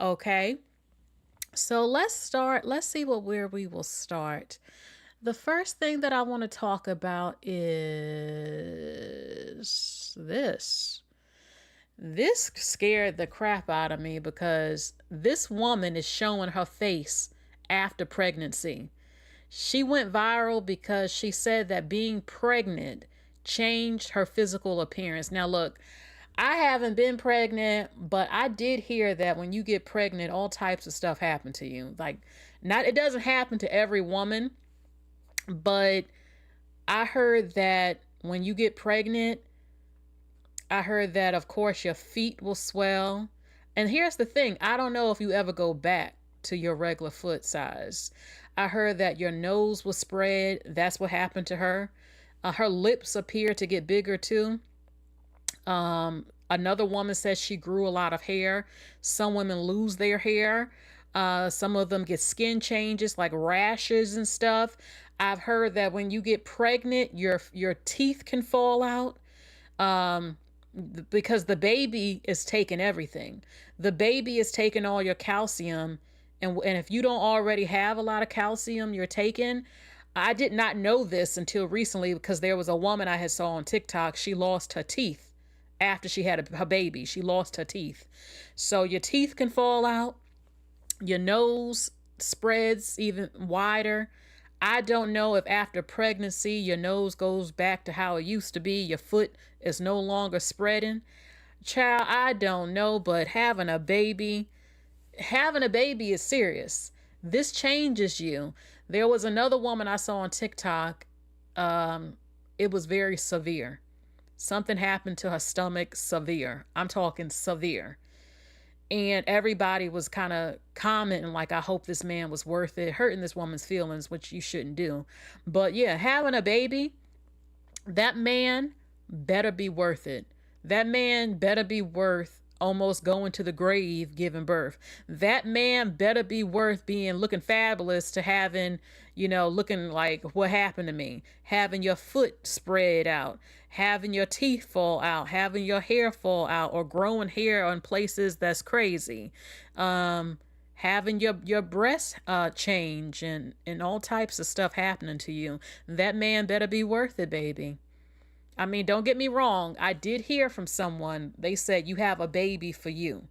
Okay. So let's start. Let's see where we will start. The first thing that I want to talk about is this. This scared the crap out of me because this woman is showing her face after pregnancy. She went viral because she said that being pregnant changed her physical appearance. Now, look, I haven't been pregnant, but I did hear that when you get pregnant, all types of stuff happen to you. Like, not it doesn't happen to every woman, but I heard that when you get pregnant, I heard that, of course, your feet will swell. And here's the thing, I don't know if you ever go back to your regular foot size. I heard that your nose will spread. That's what happened to her. Her lips appear to get bigger too. Another woman says she grew a lot of hair. Some women lose their hair. Some of them get skin changes like rashes and stuff. I've heard that when you get pregnant, your teeth can fall out. Because the baby is taking everything. The baby is taking all your calcium. And if you don't already have a lot of calcium you're taking, I did not know this until recently because there was a woman I had saw on TikTok. She lost her teeth after she had her baby. She lost her teeth. So your teeth can fall out. Your nose spreads even wider. I don't know if after pregnancy your nose goes back to how it used to be. Your foot is no longer spreading. Child, I don't know, but having a baby is serious. This changes you. There was another woman I saw on TikTok. It was very severe. Something happened to her stomach, severe. I'm talking severe. And everybody was kind of commenting like, I hope this man was worth it, hurting this woman's feelings, which you shouldn't do. But yeah, having a baby, that man better be worth it. That man better be worth almost going to the grave giving birth. That man better be worth being looking fabulous to having, looking like what happened to me. Having your foot spread out, having your teeth fall out, having your hair fall out, or growing hair on places that's crazy. Having your breasts change and all types of stuff happening to you. That man better be worth it, baby. I mean, don't get me wrong. I did hear from someone, they said you have a baby for you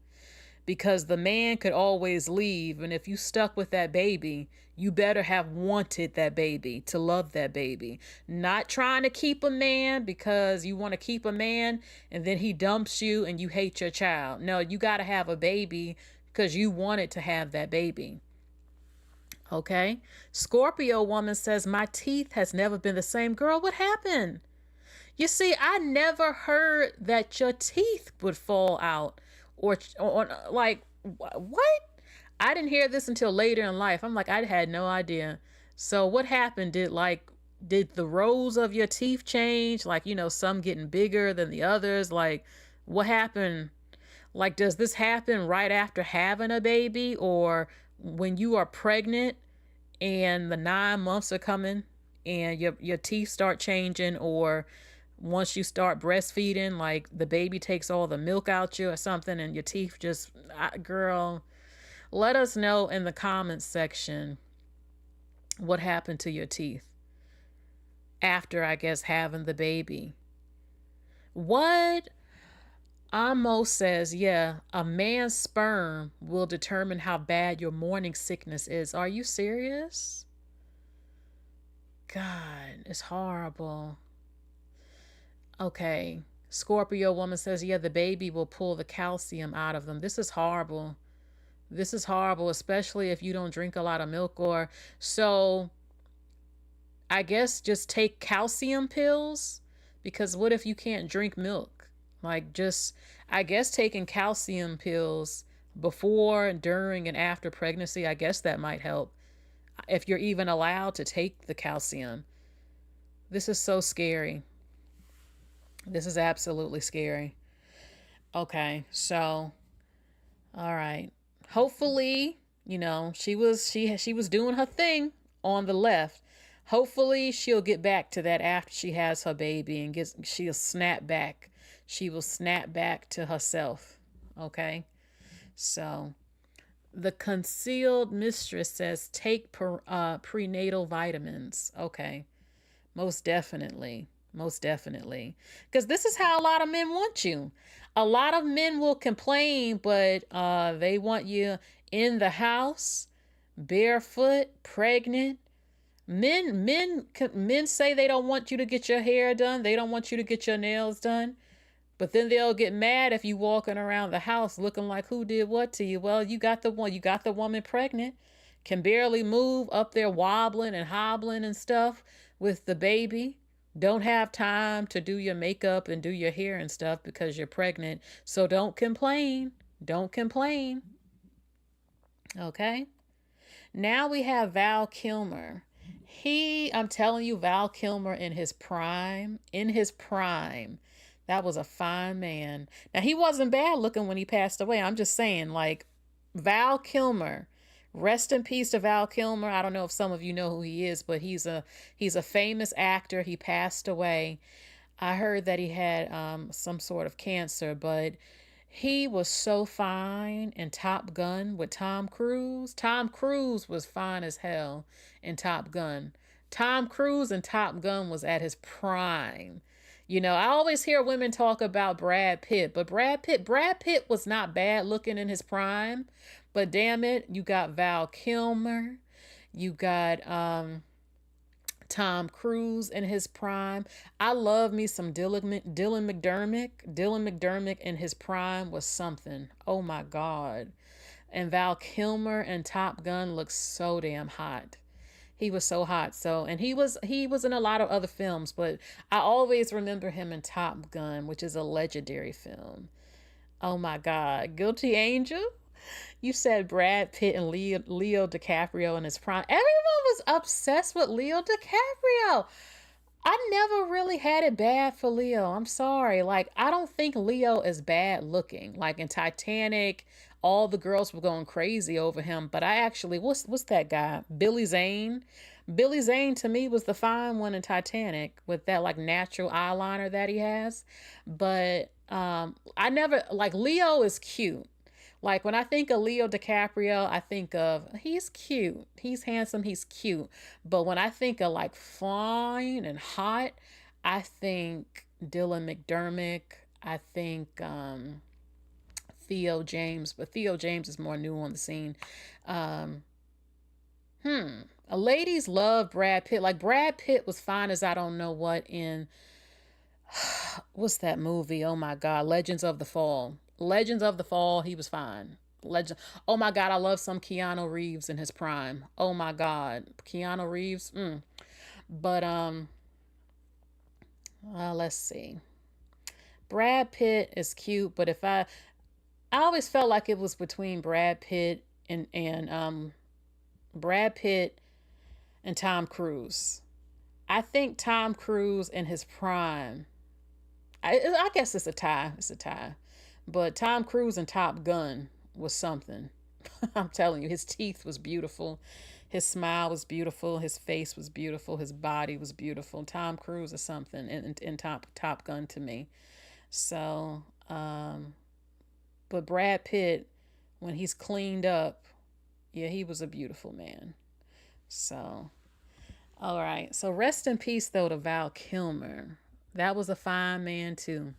because the man could always leave. And if you stuck with that baby, you better have wanted that baby to love that baby. Not trying to keep a man because you want to keep a man and then he dumps you and you hate your child. No, you got to have a baby because you wanted to have that baby. Okay. Scorpio woman says, my teeth has never been the same. Girl, what happened? You see, I never heard that your teeth would fall out or like, what? I didn't hear this until later in life. I'm like, I had no idea. So what happened? Did the rows of your teeth change? Like, some getting bigger than the others? Like, what happened? Like, does this happen right after having a baby or when you are pregnant and the 9 months are coming and your teeth start changing, or once you start breastfeeding, like the baby takes all the milk out you or something and your teeth just, girl, let us know in the comments section what happened to your teeth after, I guess, having the baby. What? Amo says, yeah, a man's sperm will determine how bad your morning sickness is. Are you serious? God, it's horrible. Okay. Scorpio woman says, yeah, the baby will pull the calcium out of them. This is horrible. This is horrible, especially if you don't drink a lot of milk or so. I guess just take calcium pills because what if you can't drink milk? Like I guess taking calcium pills before, during, and after pregnancy, I guess that might help if you're even allowed to take the calcium. This is so scary. This is absolutely scary. Okay, so all right. Hopefully, she was doing her thing on the left. Hopefully she'll get back to that after she has her baby and she'll snap back. She will snap back to herself. Okay? So, The concealed mistress says take prenatal vitamins. Okay. Most definitely. Most definitely. Because this is how a lot of men want you. A lot of men will complain, but they want you in the house, barefoot, pregnant. Men say they don't want you to get your hair done. They don't want you to get your nails done. But then they'll get mad if you walking around the house looking like who did what to you. Well, you got the woman pregnant, can barely move, up there wobbling and hobbling and stuff with the baby. Don't have time to do your makeup and do your hair and stuff because you're pregnant. So don't complain. Don't complain. Okay? Now we have Val Kilmer. I'm telling you, Val Kilmer in his prime, that was a fine man. Now, he wasn't bad looking when he passed away. I'm just saying, like, Val Kilmer, rest in peace to Val Kilmer. I don't know if some of you know who he is, but he's a famous actor. He passed away. I heard that he had some sort of cancer, but he was so fine in Top Gun with Tom Cruise. Tom Cruise was fine as hell in Top Gun. Tom Cruise in Top Gun was at his prime. You know, I always hear women talk about Brad Pitt, but Brad Pitt was not bad looking in his prime. But damn it, you got Val Kilmer, you got Tom Cruise in his prime. I love me some Dylan McDermott. Dylan McDermott in his prime was something. Oh my God. And Val Kilmer in Top Gun looks so damn hot. He was so hot. So, and he was in a lot of other films, but I always remember him in Top Gun, which is a legendary film. Oh my God. Guilty Angel? You said Brad Pitt and Leo DiCaprio in his prime. Everyone was obsessed with Leo DiCaprio. I never really had it bad for Leo. I'm sorry. Like, I don't think Leo is bad looking. Like in Titanic, all the girls were going crazy over him. But I actually, what's that guy? Billy Zane. Billy Zane to me was the fine one in Titanic with that like natural eyeliner that he has. But I never, like, Leo is cute. Like when I think of Leo DiCaprio, I think of he's cute, he's handsome, he's cute. But when I think of like fine and hot, I think Dylan McDermott. I think Theo James, but Theo James is more new on the scene. Um, Ladies love Brad Pitt. Like Brad Pitt was fine as I don't know what in what's that movie? Oh my God, Legends of the Fall. Legends of the Fall, he was fine. Legend. Oh my God, I love some Keanu Reeves in his prime. Oh my God, Keanu Reeves. But let's see. Brad Pitt is cute, but I always felt like it was between Brad Pitt and Brad Pitt and Tom Cruise. I think Tom Cruise in his prime. I guess it's a tie. It's a tie. But Tom Cruise in Top Gun was something. I'm telling you, his teeth was beautiful. His smile was beautiful. His face was beautiful. His body was beautiful. Tom Cruise is something in Top Gun to me. So, but Brad Pitt, when he's cleaned up, yeah, he was a beautiful man. So, all right. So rest in peace, though, to Val Kilmer. That was a fine man, too.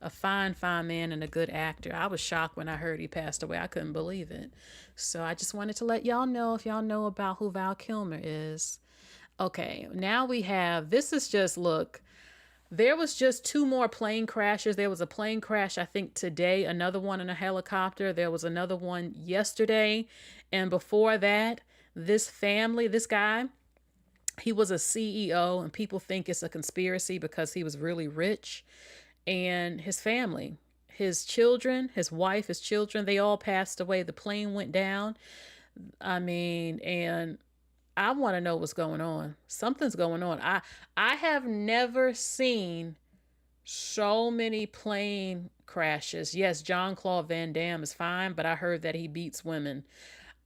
A fine man and a good actor. I was shocked when I heard he passed away. I couldn't believe it. So I just wanted to let y'all know if y'all know about who Val Kilmer is. Okay, now we have, this is just, look, there was just 2 more plane crashes. There was a plane crash, I think, today, another one in a helicopter. There was another one yesterday. And before that, this guy, he was a CEO, and people think it's a conspiracy because he was really rich. And his family, his children, his wife, his children, they all passed away. The plane went down. I mean, and I want to know what's going on. Something's going on. I have never seen so many plane crashes. Yes, Jean-Claude Van Damme is fine, but I heard that he beats women.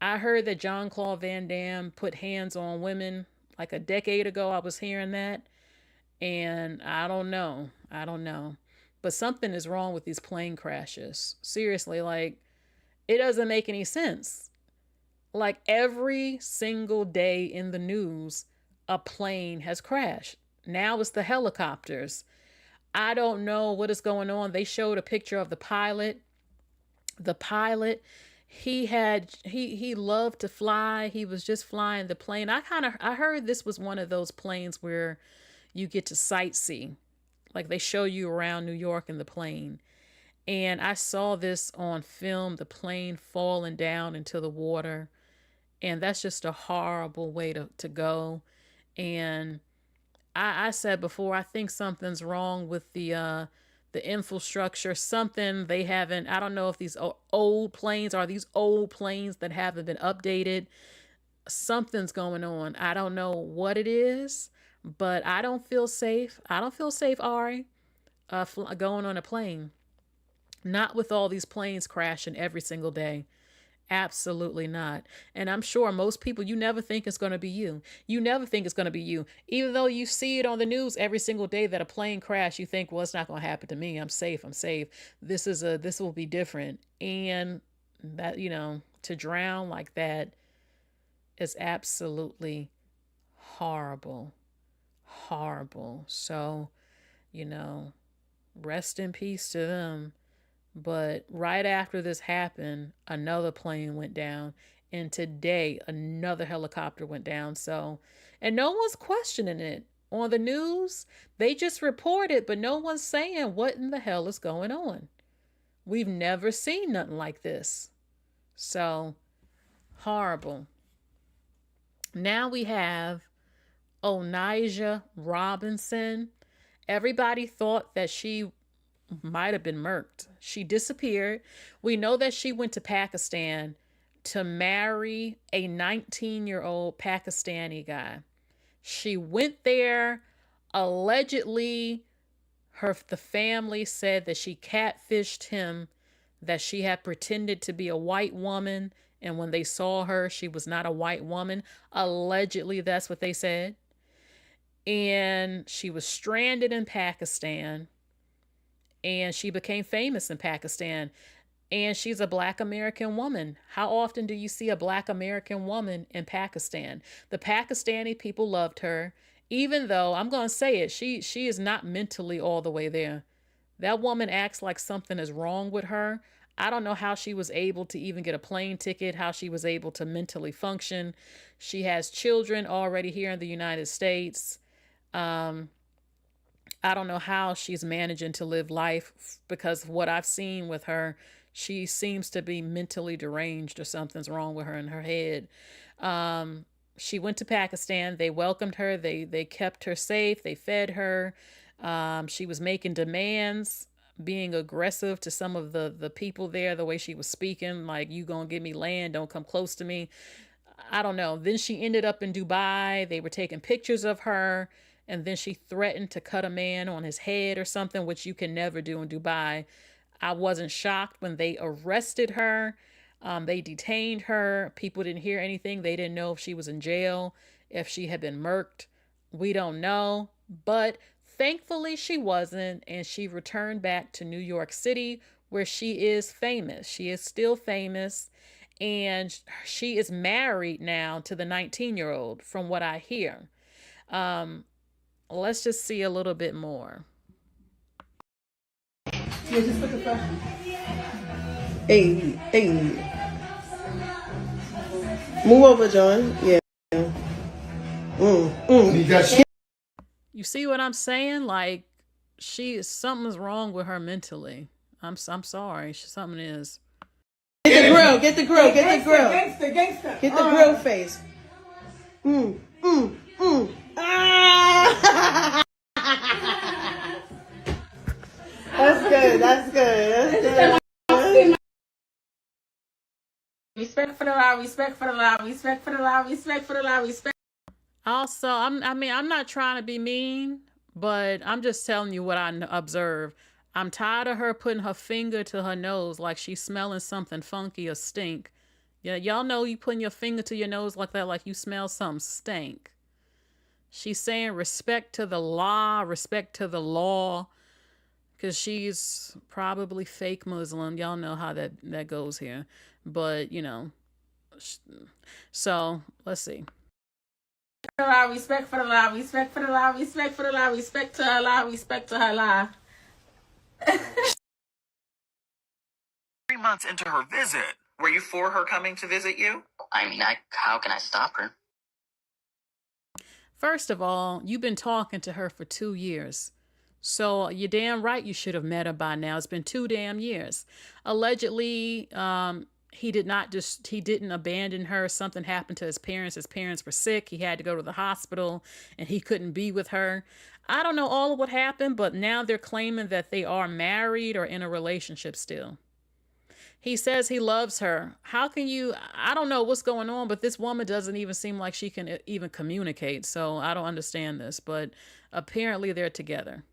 I heard that Jean-Claude Van Damme put hands on women like a decade ago. I was hearing that. And I don't know. But something is wrong with these plane crashes. Seriously, like, it doesn't make any sense. Like every single day in the news, a plane has crashed. Now it's the helicopters. I don't know what is going on. They showed a picture of the pilot. The pilot, he loved to fly. He was just flying the plane. I heard this was one of those planes where you get to sightsee. Like they show you around New York in the plane. And I saw this on film, the plane falling down into the water. And that's just a horrible way to go. And I said before, I think something's wrong with the infrastructure. Something they haven't. I don't know if these old planes are these old planes that haven't been updated. Something's going on. I don't know what it is, but I don't feel safe. I don't feel safe, Ari, going on a plane. Not with all these planes crashing every single day. Absolutely not. And I'm sure most people, you never think it's going to be you. You never think it's going to be you. Even though you see it on the news every single day that a plane crash, you think, well, it's not going to happen to me. I'm safe. I'm safe. This will be different. And that, to drown like that is absolutely horrible. Horrible. So, you know, rest in peace to them. But right after this happened, another plane went down. And today, another helicopter went down. So, and no one's questioning it. On the news, they just report it, but no one's saying what in the hell is going on. We've never seen nothing like this. So, horrible. Now we have Onijah Robinson. Everybody thought that she might have been murked. She disappeared. We know that she went to Pakistan to marry a 19-year-old Pakistani guy. She went there. Allegedly, the family said that she catfished him, that she had pretended to be a white woman, and when they saw her, she was not a white woman. Allegedly, that's what they said. And she was stranded in Pakistan, and she became famous in Pakistan. And she's a Black American woman. How often do you see a Black American woman in Pakistan? The Pakistani people loved her, even though, I'm going to say it, she is not mentally all the way there. That woman acts like something is wrong with her. I don't know how she was able to even get a plane ticket, how she was able to mentally function. She has children already here in the United States. I don't know how she's managing to live life, because what I've seen with her, she seems to be mentally deranged, or something's wrong with her in her head. She went to Pakistan. They welcomed her. They kept her safe. They fed her. She was making demands, being aggressive to some of the people there, the way she was speaking, like, you gonna give me land, don't come close to me. I don't know. Then she ended up in Dubai. They were taking pictures of her. And then she threatened to cut a man on his head or something, which you can never do in Dubai. I wasn't shocked when they arrested her. They detained her. People didn't hear anything. They didn't know if she was in jail, if she had been murked. We don't know. But thankfully she wasn't. And she returned back to New York City, where she is famous. She is still famous. And she is married now to the 19-year-old, from what I hear. Let's just see a little bit more. Yeah, just put the first. Hey. Move over, John. Yeah. You see what I'm saying? Like, something's wrong with her mentally. I'm sorry. Something is. Get the grill. Gangster. Get the grill face. Ah! That's good. Respect for the law. Also, I'm not trying to be mean, but I'm just telling you what I observe. I'm tired of her putting her finger to her nose like she's smelling something funky or stink. Yeah, y'all know you putting your finger to your nose like that, like you smell something stink. She's saying respect to the law, respect to the law, because she's probably fake Muslim. Y'all know how that goes here. But, So let's see. Respect for the law, respect for the law, respect for the law, respect to her law, respect to her law. 3 months into her visit, were you for her coming to visit you? I mean, how can I stop her? First of all, you've been talking to her for 2 years. So you're damn right you should have met her by now. It's been 2 damn years. Allegedly, he didn't abandon her. Something happened to his parents. His parents were sick. He had to go to the hospital and he couldn't be with her. I don't know all of what happened, but now they're claiming that they are married or in a relationship still. He says he loves her. How can you? I don't know what's going on, but this woman doesn't even seem like she can even communicate. So I don't understand this, but apparently they're together.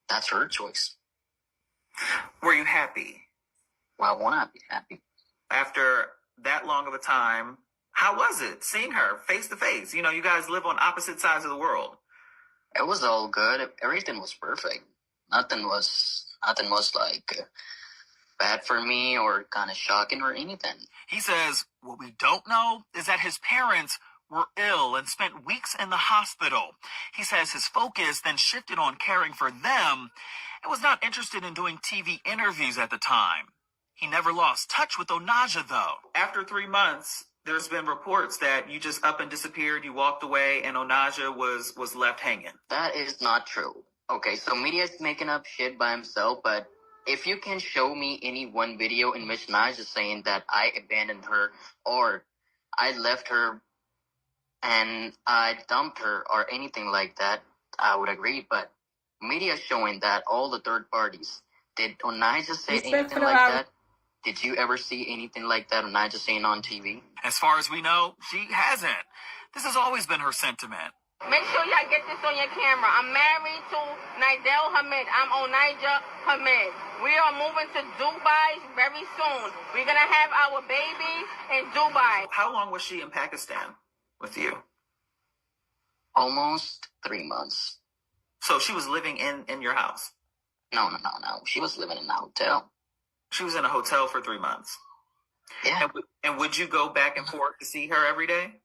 That's her choice. Were you happy? Why won't I be happy? After that long of a time, how was it seeing her face to face? You know, you guys live on opposite sides of the world. It was all good. Everything was perfect. Nothing was like bad for me or kind of shocking or anything. He says what we don't know is that his parents were ill and spent weeks in the hospital. He says his focus then shifted on caring for them and was not interested in doing TV interviews at the time. He never lost touch with Onijah, though. After 3 months, there's been reports that you just up and disappeared, you walked away, and Onijah was left hanging. That is not true. Okay, so media is making up shit by himself, but if you can show me any one video in which Onijah is saying that I abandoned her or I left her and I dumped her or anything like that, I would agree. But media showing that all the third parties. Did Onijah say anything like that? Did you ever see anything like that Onijah saying on TV? As far as we know, she hasn't. This has always been her sentiment. Make sure y'all get this on your camera. I'm married to Nidel Hamid. I'm Onijah Hamid. We are moving to Dubai very soon. We're going to have our baby in Dubai. How long was she in Pakistan with you? Almost 3 months. So she was living in your house? No. She was living in a hotel. She was in a hotel for 3 months? Yeah. And would you go back and forth to see her every day?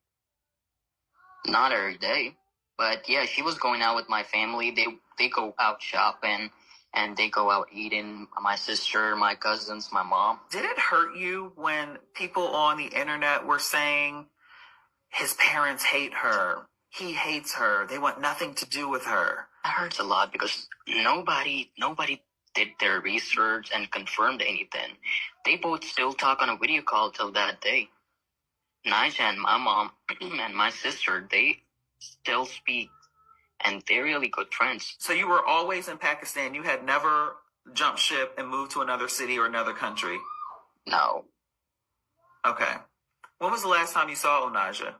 Not every day. But yeah, she was going out with my family. They go out shopping and they go out eating. My sister, my cousins, my mom. Did it hurt you when people on the internet were saying his parents hate her, he hates her, they want nothing to do with her? That hurts a lot because nobody did their research and confirmed anything. They both still talk on a video call till that day. Onijah and my mom and my sister, they still speak, and they're really good friends. So you were always in Pakistan? You had never jumped ship and moved to another city or another country? No. Okay. When was the last time you saw Onijah?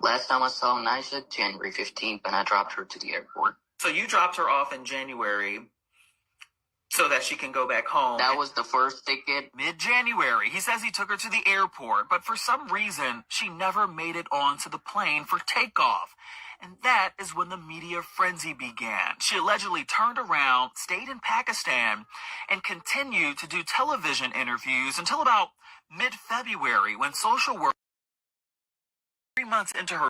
Last time I saw Onijah, January 15th, and I dropped her to the airport. So you dropped her off in January so that she can go back home. That was the first ticket. Mid-January, he says he took her to the airport, but for some reason, she never made it onto the plane for takeoff. And that is when the media frenzy began. She allegedly turned around, stayed in Pakistan, and continued to do television interviews until about mid-February when social work 3 months into her.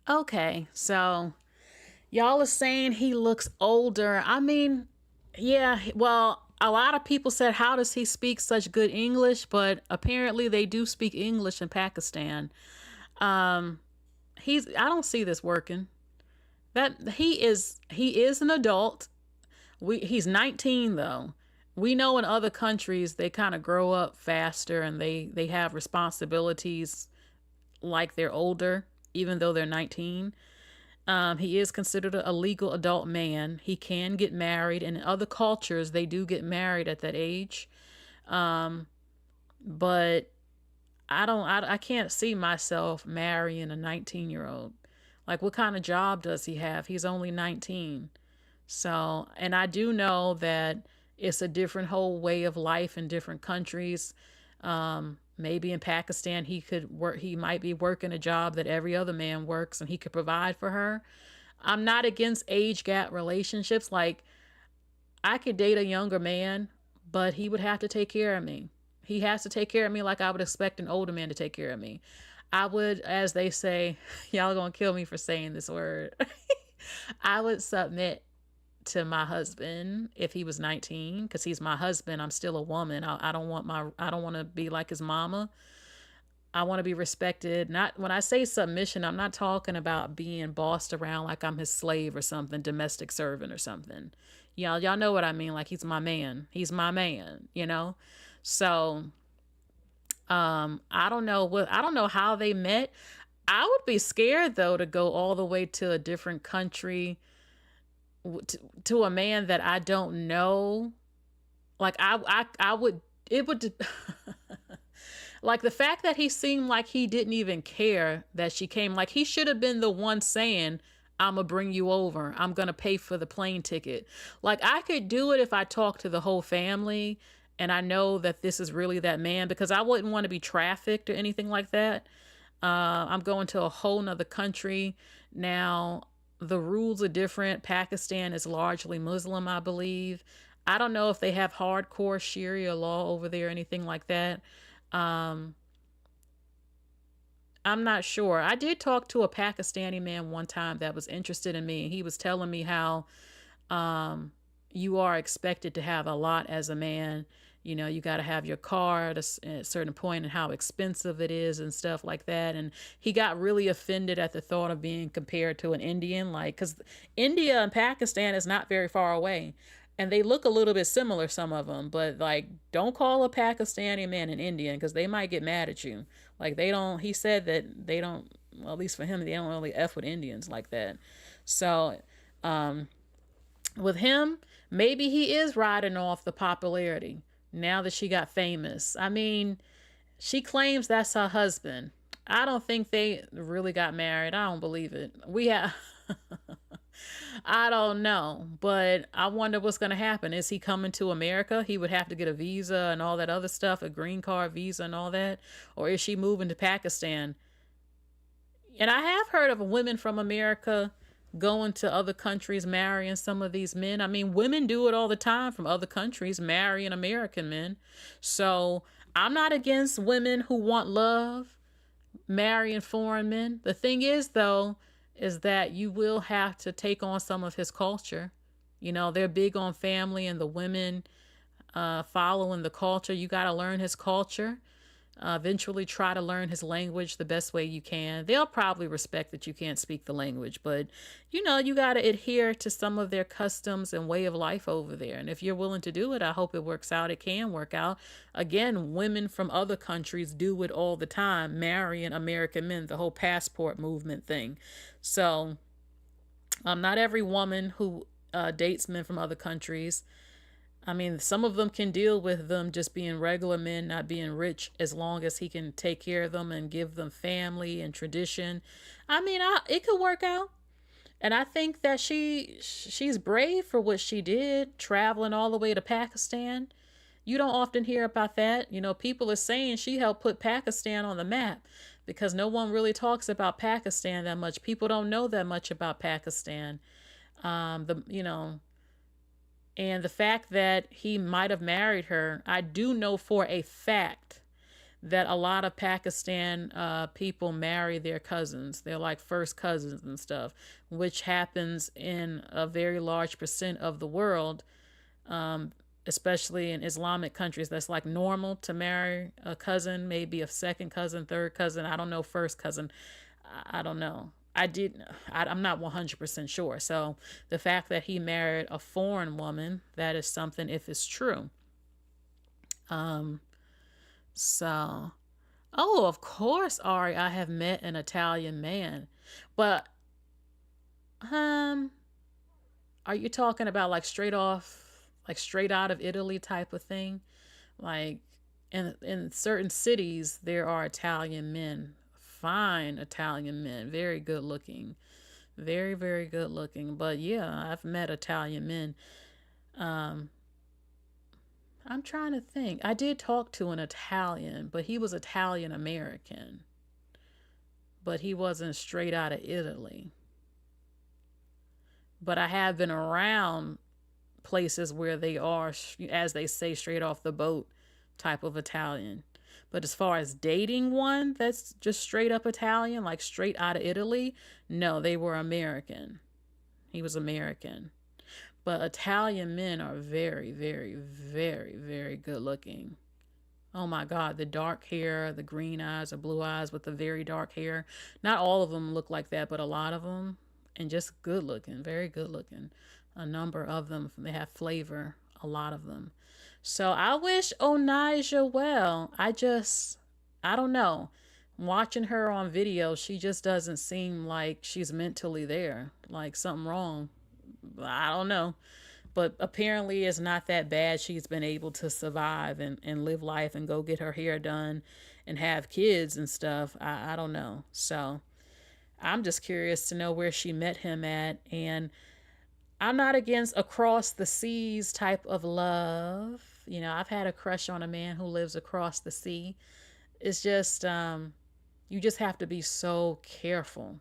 Okay, so y'all are saying he looks older. I mean, yeah, well, a lot of people said, how does he speak such good English? But apparently they do speak English in Pakistan. I don't see this working. That he is an adult. He's 19 though. We know in other countries they kind of grow up faster and they have responsibilities like they're older, even though they're 19. He is considered a legal adult man. He can get married, and in other cultures, they do get married at that age. But I can't see myself marrying a 19-year-old. Like, what kind of job does he have? He's only 19. So, and I do know that it's a different whole way of life in different countries. Maybe in Pakistan, he might be working a job that every other man works and he could provide for her. I'm not against age gap relationships. Like, I could date a younger man, but he would have to take care of me. He has to take care of me like I would expect an older man to take care of me. I would, as they say, y'all gonna kill me for saying this word. I would submit to my husband if he was 19, because he's my husband. I'm still a woman. I don't want to be like his mama. I want to be respected. Not when I say submission, I'm not talking about being bossed around like I'm his slave or something, domestic servant or something. Y'all know what I mean. Like, he's my man. He's my man, you know? So, I don't know how they met. I would be scared though to go all the way to a different country to a man that I don't know. Like, I would, it would, like, the fact that he seemed like he didn't even care that she came, like, he should have been the one saying, I'm gonna bring you over. I'm gonna pay for the plane ticket. Like, I could do it if I talked to the whole family and I know that this is really that man, because I wouldn't want to be trafficked or anything like that. I'm going to a whole nother country. Now, the rules are different. Pakistan is largely Muslim, I believe. I don't know if they have hardcore Sharia law over there or anything like that. I'm not sure. I did talk to a Pakistani man one time that was interested in me. He was telling me how you are expected to have a lot as a man. You know, you got to have your car at a certain point, and how expensive it is and stuff like that. And he got really offended at the thought of being compared to an Indian, like, because India and Pakistan is not very far away. And they look a little bit similar, some of them, but like, don't call a Pakistani man an Indian, because they might get mad at you. Like, they don't, he said that they don't, well, at least for him, they don't really F with Indians like that. So, with him, maybe he is riding off the popularity now that she got famous. I mean, she claims that's her husband. I don't think they really got married. I don't believe it. We have, I don't know, but I wonder what's going to happen. Is he coming to America? He would have to get a visa and all that other stuff, a green card visa and all that. Or is she moving to Pakistan? And I have heard of women from America going to other countries, marrying some of these men. I mean, women do it all the time from other countries, marrying American men. So I'm not against women who want love, marrying foreign men. The thing is, though, is that you will have to take on some of his culture. You know, they're big on family, and the women following the culture. You got to learn his culture. Eventually try to learn his language the best way you can. They'll probably respect that you can't speak the language, but you know, you got to adhere to some of their customs and way of life over there. And if you're willing to do it, I hope it works out. It can work out. Again, women from other countries do it all the time, marrying American men, the whole passport movement thing. So, not every woman who dates men from other countries, I mean, some of them can deal with them just being regular men, not being rich, as long as he can take care of them and give them family and tradition. I mean, it could work out. And I think that she's brave for what she did, traveling all the way to Pakistan. You don't often hear about that. You know, people are saying she helped put Pakistan on the map, because no one really talks about Pakistan that much. People don't know that much about Pakistan. And the fact that he might have married her, I do know for a fact that a lot of Pakistan people marry their cousins. They're like first cousins and stuff, which happens in a very large percent of the world, especially in Islamic countries. That's like normal to marry a cousin, maybe a second cousin, third cousin. I don't know, first cousin. I don't know. I'm not 100% sure. So the fact that he married a foreign woman, that is something, if it's true. Oh, of course, Ari, I have met an Italian man. But, are you talking about like straight out of Italy type of thing? Like, in certain cities, there are Italian men. Fine Italian men, very good looking, very, very good looking. But yeah, I've met Italian men. I'm trying to think. I did talk to an Italian, but he was Italian American, but he wasn't straight out of Italy. But I have been around places where they are, as they say, straight off the boat type of Italian. But as far as dating one that's just straight up Italian, like straight out of Italy, no, they were American. He was American. But Italian men are very, very, very, very good looking. Oh my God, the dark hair, the green eyes, the blue eyes with the very dark hair. Not all of them look like that, but a lot of them. And just good looking, very good looking. A number of them, they have flavor, a lot of them. So I wish Onijah well. I don't know. Watching her on video, she just doesn't seem like she's mentally there. Like something wrong. I don't know. But apparently it's not that bad. She's been able to survive and live life and go get her hair done and have kids and stuff. I don't know. So I'm just curious to know where she met him at. And I'm not against across the seas type of love. You know, I've had a crush on a man who lives across the sea. It's just, you just have to be so careful,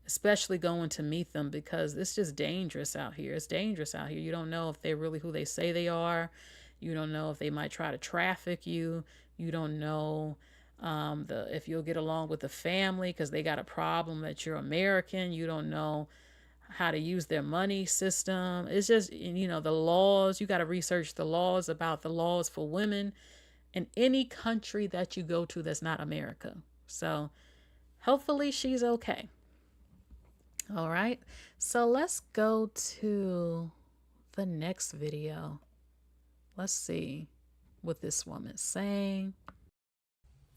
especially going to meet them, because it's just dangerous out here. It's dangerous out here. You don't know if they're really who they say they are. You don't know if they might try to traffic you. You don't know if you'll get along with the family because they got a problem that you're American. You don't know how to use their money system. It's just, you know, the laws. You got to research the laws about the laws for women in any country that you go to that's not America. So hopefully she's okay. All right, so let's go to the next video. Let's see what this woman's saying.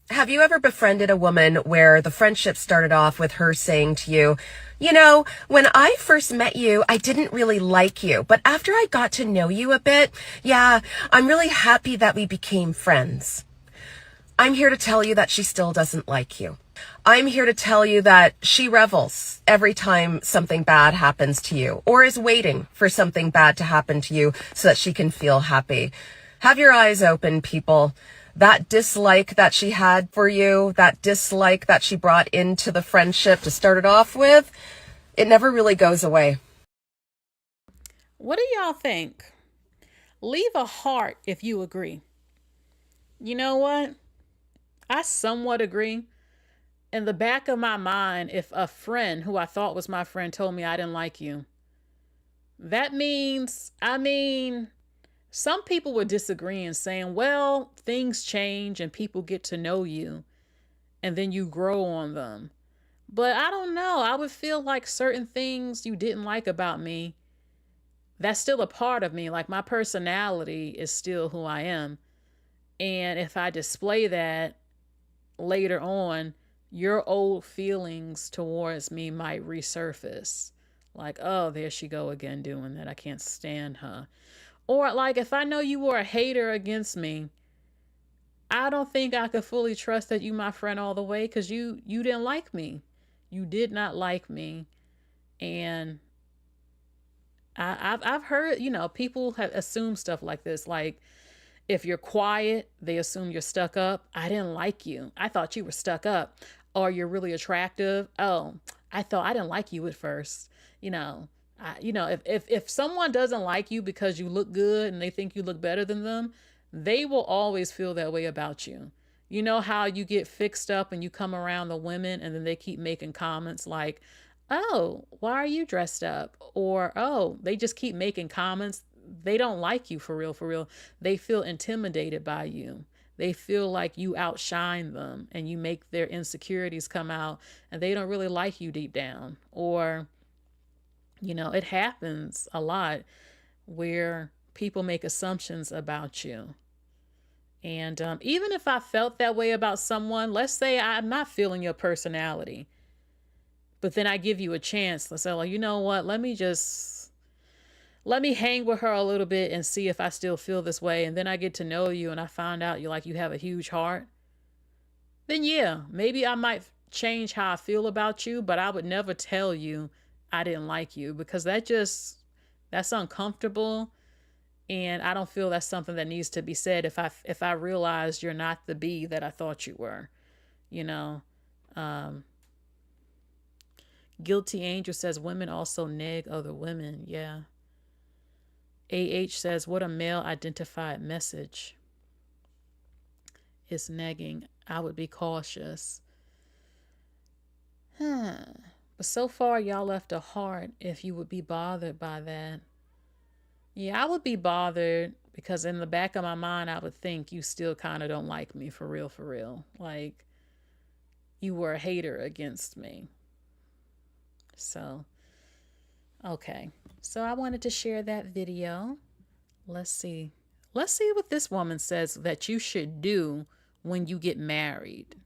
Have you ever befriended a woman where the friendship started off with her saying to you, you know, when I first met you, I didn't really like you, but after I got to know you a bit, yeah, I'm really happy that we became friends. I'm here to tell you that she still doesn't like you. I'm here to tell you that she revels every time something bad happens to you, or is waiting for something bad to happen to you so that she can feel happy. Have your eyes open, people. That dislike that she had for you, that dislike that she brought into the friendship to start it off with, it never really goes away. What do y'all think? Leave a heart if you agree. You know what? I somewhat agree. In the back of my mind, if a friend who I thought was my friend told me I didn't like you, that means, some people would disagree and saying, well, things change and people get to know you and then you grow on them. But I don't know. I would feel like certain things you didn't like about me, that's still a part of me. Like my personality is still who I am. And if I display that later on, your old feelings towards me might resurface. Like, oh, there she go again doing that. I can't stand her. Or like if I know you were a hater against me, I don't think I could fully trust that you my friend all the way, because you didn't like me. You did not like me. And I've heard, you know, people have assumed stuff like this. Like if you're quiet, they assume you're stuck up. I didn't like you. I thought you were stuck up. Or you're really attractive. Oh, I didn't like you at first. You know, if someone doesn't like you because you look good and they think you look better than them, they will always feel that way about you. You know how you get fixed up and you come around the women and then they keep making comments like, oh, why are you dressed up? Or, oh, they just keep making comments. They don't like you for real, for real. They feel intimidated by you. They feel like you outshine them and you make their insecurities come out and they don't really like you deep down. Or, you know, it happens a lot where people make assumptions about you. And even if I felt that way about someone, let's say I'm not feeling your personality, but then I give you a chance. Let's say, like, you know what, let me hang with her a little bit and see if I still feel this way. And then I get to know you and I find out you have a huge heart. Then yeah, maybe I might change how I feel about you, but I would never tell you I didn't like you, because that's uncomfortable. And I don't feel that's something that needs to be said if I realize you're not the bee that I thought you were, you know. Guilty Angel says women also neg other women. Yeah. AH says, what a male identified message. It's negging. I would be cautious. But so far, y'all left a heart if you would be bothered by that. Yeah, I would be bothered because in the back of my mind, I would think you still kind of don't like me for real, for real. Like you were a hater against me. So, okay. So I wanted to share that video. Let's see. Let's see what this woman says that you should do when you get married.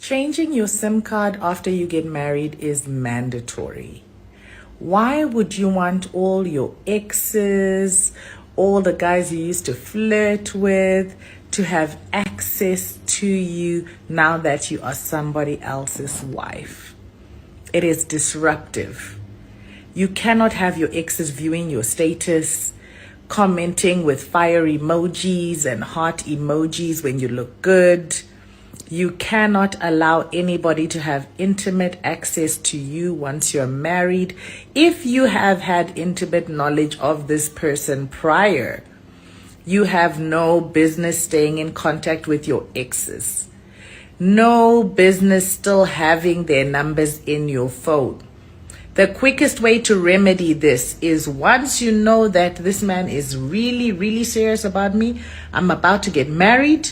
Changing your SIM card after you get married is mandatory. Why would you want all your exes, all the guys you used to flirt with, to have access to you now that you are somebody else's wife? It is disruptive. You cannot have your exes viewing your status, commenting with fire emojis and heart emojis when you look good. You cannot allow anybody to have intimate access to you once you're married if you have had intimate knowledge of this person prior. You have no business staying in contact with your exes. No business still having their numbers in your phone. The quickest way to remedy this is once you know that this man is really, really serious about me, I'm about to get married,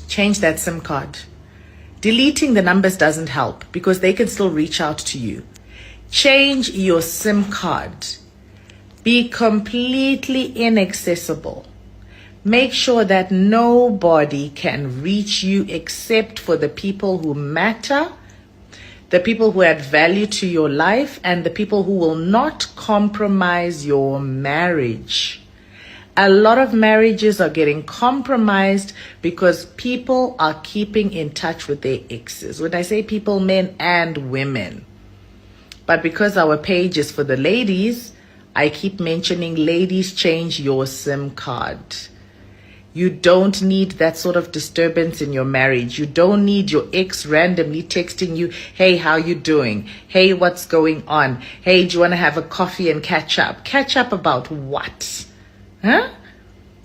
change that SIM card. Deleting the numbers doesn't help because they can still reach out to you. Change your SIM card. Be completely inaccessible. Make sure that nobody can reach you except for the people who matter, the people who add value to your life, and the people who will not compromise your marriage. A lot of marriages are getting compromised because people are keeping in touch with their exes. When I say people, men and women. But because our page is for the ladies, I keep mentioning ladies, change your SIM card. You don't need that sort of disturbance in your marriage. You don't need your ex randomly texting you, hey, how you doing? Hey, what's going on? Hey, do you want to have a coffee and catch up? Catch up about what? Huh?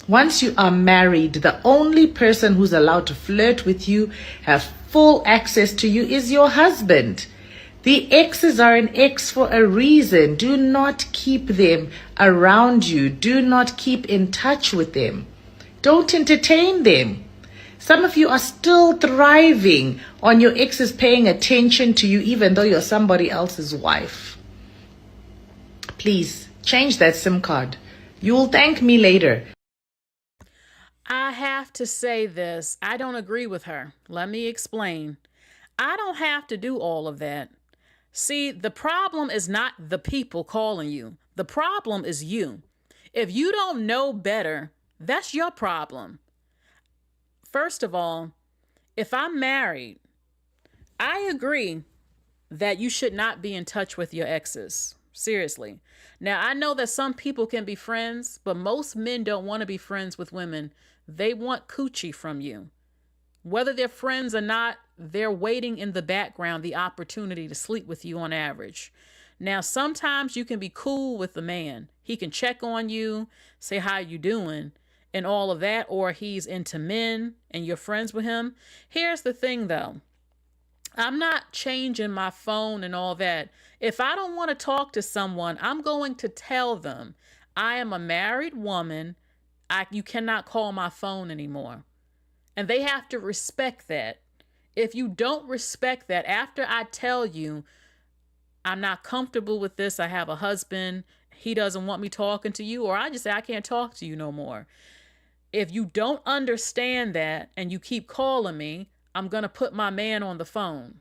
Once you are married, the only person who's allowed to flirt with you, have full access to you, is your husband. The exes are an ex for a reason. Do not keep them around you. Do not keep in touch with them. Don't entertain them. Some of you are still thriving on your exes paying attention to you even though you're somebody else's wife. Please change that SIM card. You will thank me later. I have to say this. I don't agree with her. Let me explain. I don't have to do all of that. See, the problem is not the people calling you. The problem is you. If you don't know better, that's your problem. First of all, if I'm married, I agree that you should not be in touch with your exes. Seriously. Now, I know that some people can be friends, but most men don't want to be friends with women. They want coochie from you. Whether they're friends or not, they're waiting in the background the opportunity to sleep with you on average. Now, sometimes you can be cool with the man. He can check on you, say how you doing, and all of that, or he's into men and you're friends with him. Here's the thing, though. I'm not changing my phone and all that. If I don't want to talk to someone, I'm going to tell them I am a married woman. You cannot call my phone anymore. And they have to respect that. If you don't respect that, after I tell you I'm not comfortable with this, I have a husband, he doesn't want me talking to you, or I just say I can't talk to you no more. If you don't understand that and you keep calling me, I'm going to put my man on the phone.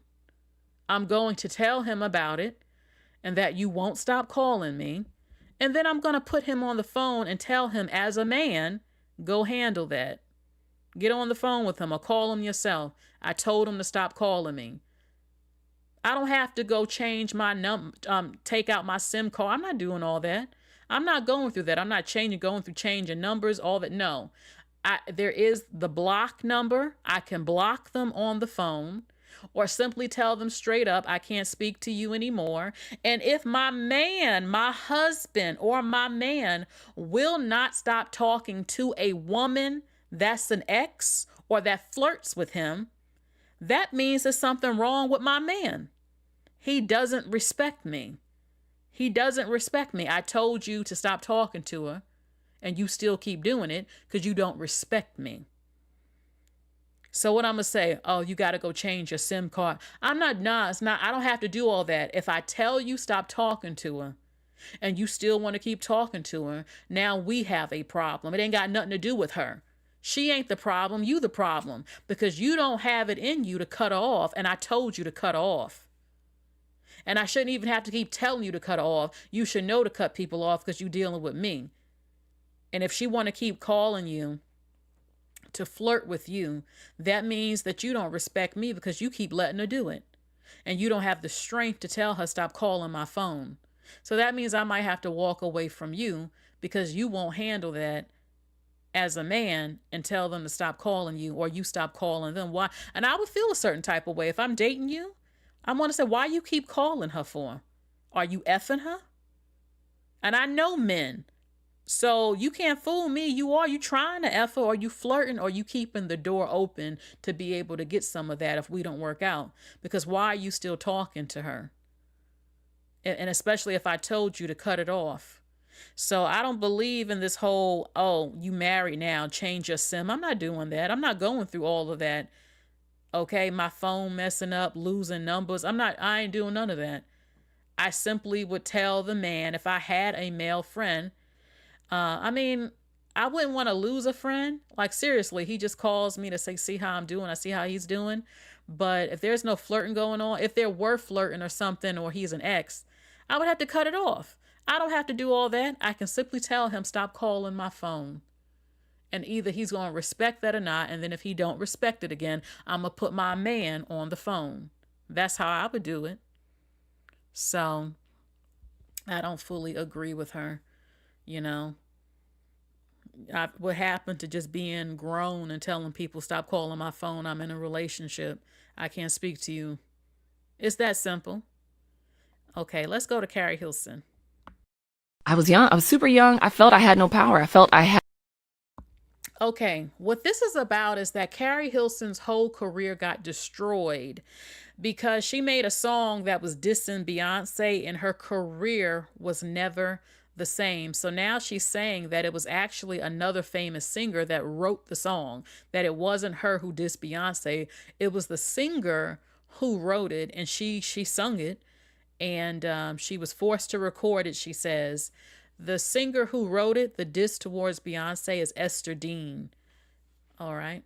I'm going to tell him about it and that you won't stop calling me. And then I'm going to put him on the phone and tell him as a man, go handle that. Get on the phone with him or call him yourself. I told him to stop calling me. I don't have to go change my take out my SIM card. I'm not doing all that. I'm not going through that. I'm not going through changing numbers, all that. No. There is the block number. I can block them on the phone. or simply tell them straight up, I can't speak to you anymore. And if my man, my husband, or my man will not stop talking to a woman that's an ex or that flirts with him, that means there's something wrong with my man. He doesn't respect me. He doesn't respect me. I told you to stop talking to her, and you still keep doing it because you don't respect me. So what I'm going to say, oh, you got to go change your SIM card. It's not, I don't have to do all that. If I tell you stop talking to her and you still want to keep talking to her, now we have a problem. It ain't got nothing to do with her. She ain't the problem, you the problem, because you don't have it in you to cut her off, and I told you to cut her off. And I shouldn't even have to keep telling you to cut her off. You should know to cut people off because you're dealing with me. And if she want to keep calling you to flirt with you, that means that you don't respect me because you keep letting her do it. And you don't have the strength to tell her, stop calling my phone. So that means I might have to walk away from you because you won't handle that as a man and tell them to stop calling you, or you stop calling them. Why? And I would feel a certain type of way. If I'm dating you, I want to say, why you keep calling her for? Are you effing her? And I know men. So you can't fool me. You trying to F her, or you flirting, or you keeping the door open to be able to get some of that if we don't work out. Because why are you still talking to her? And especially if I told you to cut it off. So I don't believe in this whole, oh, you married now, change your SIM. I'm not doing that. I'm not going through all of that. Okay, my phone messing up, losing numbers. I ain't doing none of that. I simply would tell the man, if I had a male friend, I wouldn't want to lose a friend. Like, seriously, he just calls me to say, see how I'm doing. I see how he's doing. But if there's no flirting going on, if there were flirting or something, or he's an ex, I would have to cut it off. I don't have to do all that. I can simply tell him, stop calling my phone. And either he's going to respect that or not. And then if he don't respect it again, I'm going to put my man on the phone. That's how I would do it. So I don't fully agree with her. You know, what happened to just being grown and telling people, stop calling my phone, I'm in a relationship, I can't speak to you. It's that simple. Okay, let's go to Keri Hilson. I was young. I was super young. I felt I had no power. I felt I had. Okay, what this is about is that Keri Hilson's whole career got destroyed because she made a song that was dissing Beyonce, and her career was never the same. So now she's saying that it was actually another famous singer that wrote the song, that it wasn't her who dissed Beyonce. It was the singer who wrote it, and she sung it, and she was forced to record it, she says. The singer who wrote it, the diss towards Beyonce, is Esther Dean. All right.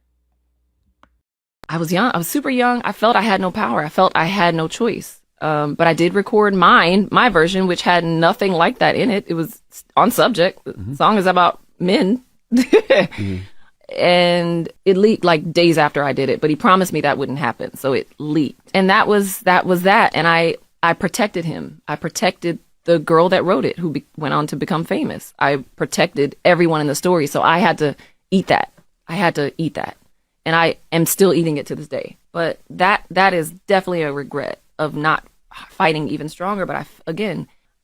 I was young. I was super young. I felt I had no power. I felt I had no choice. But I did record my version, which had nothing like that in it. It was on subject. The song is about men. And it leaked like days after I did it, but he promised me that wouldn't happen. So it leaked. And that was that. And I protected him. I protected the girl that wrote it, who went on to become famous. I protected everyone in the story. So I had to eat that. And I am still eating it to this day. But that is definitely a regret of not fighting even stronger. But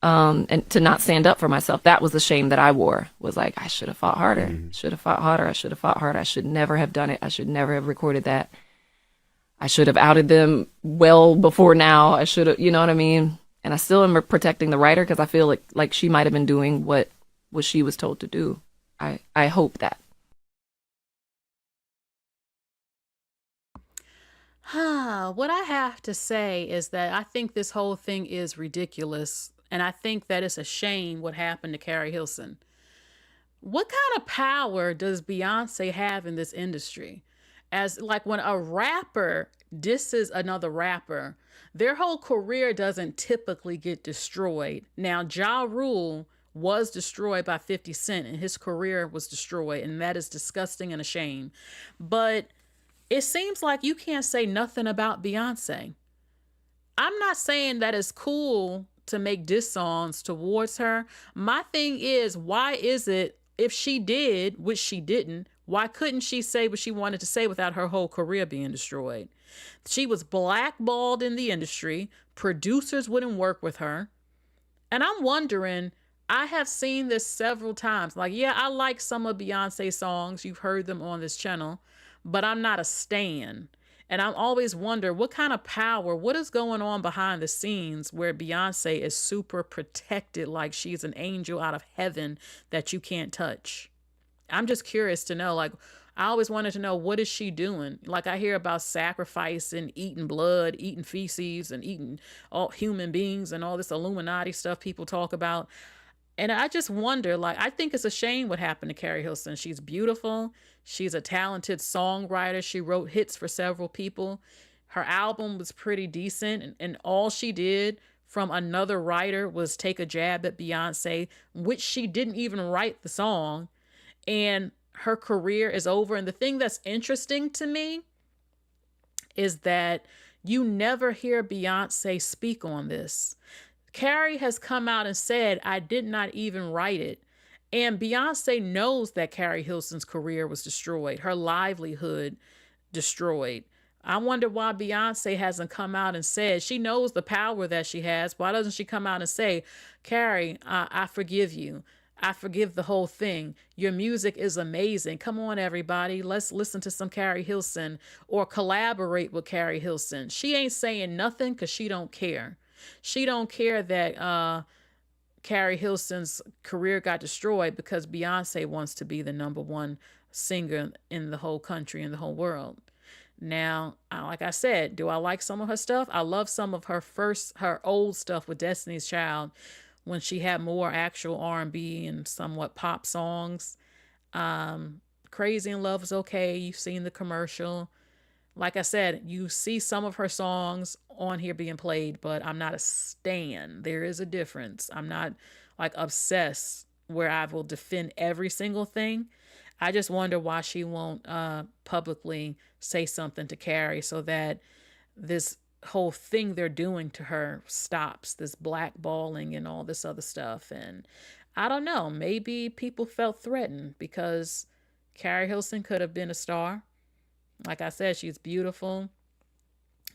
and to not stand up for myself. That was the shame that I wore, was like, I should have fought harder. I should have fought harder. I should never have done it. I should never have recorded that. I should have outed them well before now. I should have, you know what I mean? And I still am protecting the writer because I feel like she might have been doing what she was told to do. I hope that. What I have to say is that I think this whole thing is ridiculous. And I think that it's a shame what happened to Keri Hilson. What kind of power does Beyonce have in this industry? As like when a rapper disses another rapper, their whole career doesn't typically get destroyed. Now, Ja Rule was destroyed by 50 Cent, and his career was destroyed, and that is disgusting and a shame. But it seems like you can't say nothing about Beyonce. I'm not saying that it's cool to make diss songs towards her. My thing is, why is it, if she did, which she didn't, Why couldn't she say what she wanted to say without her whole career being destroyed? She was blackballed in the industry. Producers wouldn't work with her. And I'm wondering, I have seen this several times. Like, yeah, I like some of Beyonce's songs. You've heard them on this channel, but I'm not a stan. And I'm always wonder what kind of power, what is going on behind the scenes where Beyonce is super protected, like she's an angel out of heaven that you can't touch. I'm just curious to know, like, I always wanted to know, what is she doing? Like, I hear about sacrifice and eating blood, eating feces, and eating all human beings and all this Illuminati stuff people talk about. And I just wonder, like, I think it's a shame what happened to Keri Hilson. She's beautiful. She's a talented songwriter. She wrote hits for several people. Her album was pretty decent. And all she did from another writer was take a jab at Beyonce, which she didn't even write the song. And her career is over. And the thing that's interesting to me is that you never hear Beyonce speak on this. Keri has come out and said, I did not even write it. And Beyonce knows that Keri Hilson's career was destroyed, her livelihood destroyed. I wonder why Beyonce hasn't come out and said, she knows the power that she has. Why doesn't she come out and say, Keri, I forgive you. I forgive the whole thing. Your music is amazing. Come on, everybody. Let's listen to some Keri Hilson or collaborate with Keri Hilson. She ain't saying nothing because she don't care. She don't care that Keri Hilson's career got destroyed because Beyonce wants to be the number one singer in the whole country and the whole world. Now, like I said, do I like some of her stuff? I love some of her old stuff with Destiny's Child when she had more actual R&B and somewhat pop songs. Crazy in Love is okay. You've seen the commercial. Like I said, you see some of her songs on here being played, but I'm not a stan. There is a difference. I'm not like obsessed where I will defend every single thing. I just wonder why she won't publicly say something to Keri so that this whole thing they're doing to her stops, this blackballing and all this other stuff. And I don't know, maybe people felt threatened because Keri Hilson could have been a star. Like I said, she's beautiful.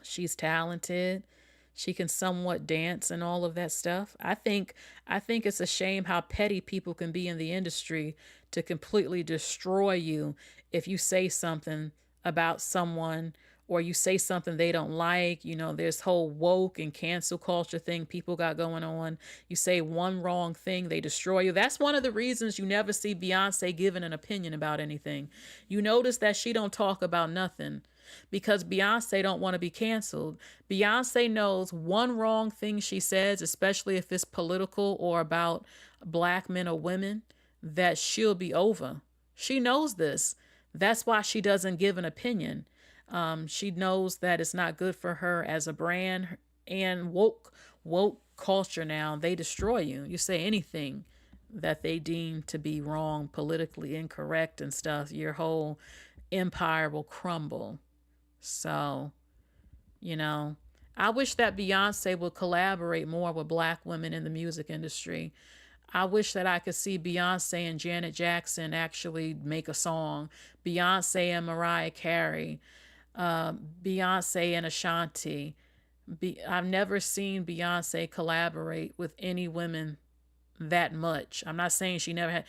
She's talented. She can somewhat dance and all of that stuff. I think it's a shame how petty people can be in the industry to completely destroy you if you say something about someone or you say something they don't like. You know, there's whole woke and cancel culture thing people got going on. You say one wrong thing, they destroy you. That's one of the reasons you never see Beyonce giving an opinion about anything. You notice that she don't talk about nothing because Beyonce don't want to be canceled. Beyonce knows one wrong thing she says, especially if it's political or about black men or women, that she'll be over. She knows this. That's why she doesn't give an opinion. She knows that it's not good for her as a brand, and woke culture now, they destroy you. You say anything that they deem to be wrong, politically incorrect and stuff, your whole empire will crumble. So, you know, I wish that Beyonce would collaborate more with black women in the music industry. I wish that I could see Beyonce and Janet Jackson actually make a song. Beyonce and Mariah Carey. Beyonce and Ashanti. I've never seen Beyonce collaborate with any women that much. I'm not saying she never had.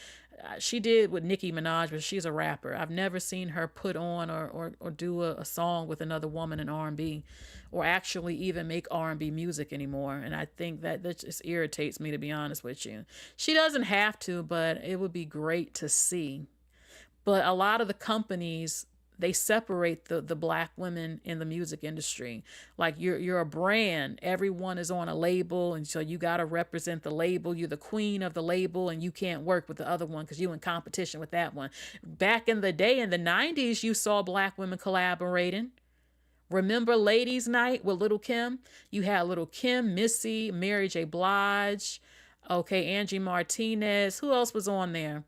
She did with Nicki Minaj, but she's a rapper. I've never seen her put on or do a song with another woman in R&B, or actually even make R&B music anymore. And I think that just irritates me, to be honest with you. She doesn't have to, but it would be great to see. But a lot of the companies, they separate the black women in the music industry. Like you're a brand. Everyone is on a label, and so you got to represent the label. You're the queen of the label, and you can't work with the other one because you're in competition with that one. Back in the day, in the 90s, you saw black women collaborating. Remember Ladies Night with Little Kim? You had Little Kim, Missy, Mary J. Blige, Angie Martinez. Who else was on there?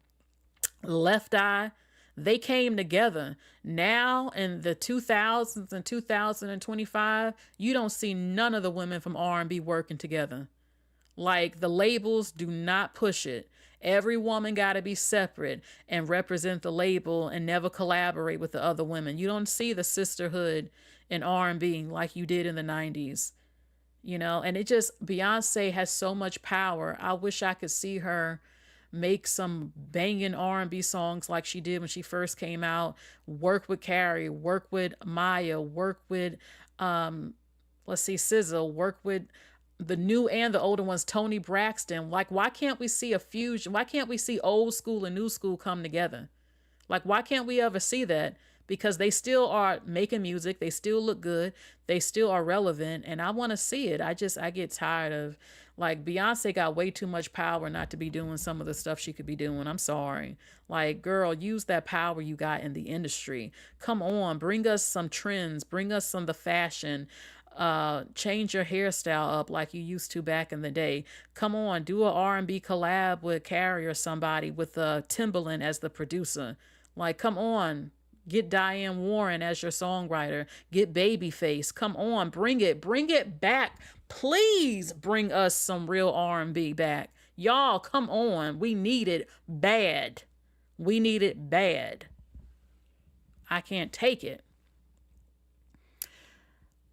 Left Eye. They came together. Now in the 2000s and 2025, you don't see none of the women from R&B working together. Like, the labels do not push it. Every woman got to be separate and represent the label and never collaborate with the other women. You don't see the sisterhood in R&B like you did in the 90s. You know, and it just, Beyonce has so much power. I wish I could see her make some banging R&B songs like she did when she first came out. Work with Keri, work with Maya, work with SZA, work with the new and the older ones, Toni Braxton. Like, why can't we see a fusion? Why can't we see old school and new school come together? Like, why can't we ever see that? Because they still are making music. They still look good. They still are relevant. And I want to see it. I get tired of, like, Beyonce got way too much power not to be doing some of the stuff she could be doing. I'm sorry. Like, girl, use that power you got in the industry. Come on, bring us some trends. Bring us some of the fashion. Change your hairstyle up like you used to back in the day. Come on, do a R&B collab with Keri or somebody with Timbaland as the producer. Like, come on. Get Diane Warren as your songwriter. Get Babyface. Come on, bring it back. Please bring us some real R&B back. Y'all, come on. We need it bad. We need it bad. I can't take it.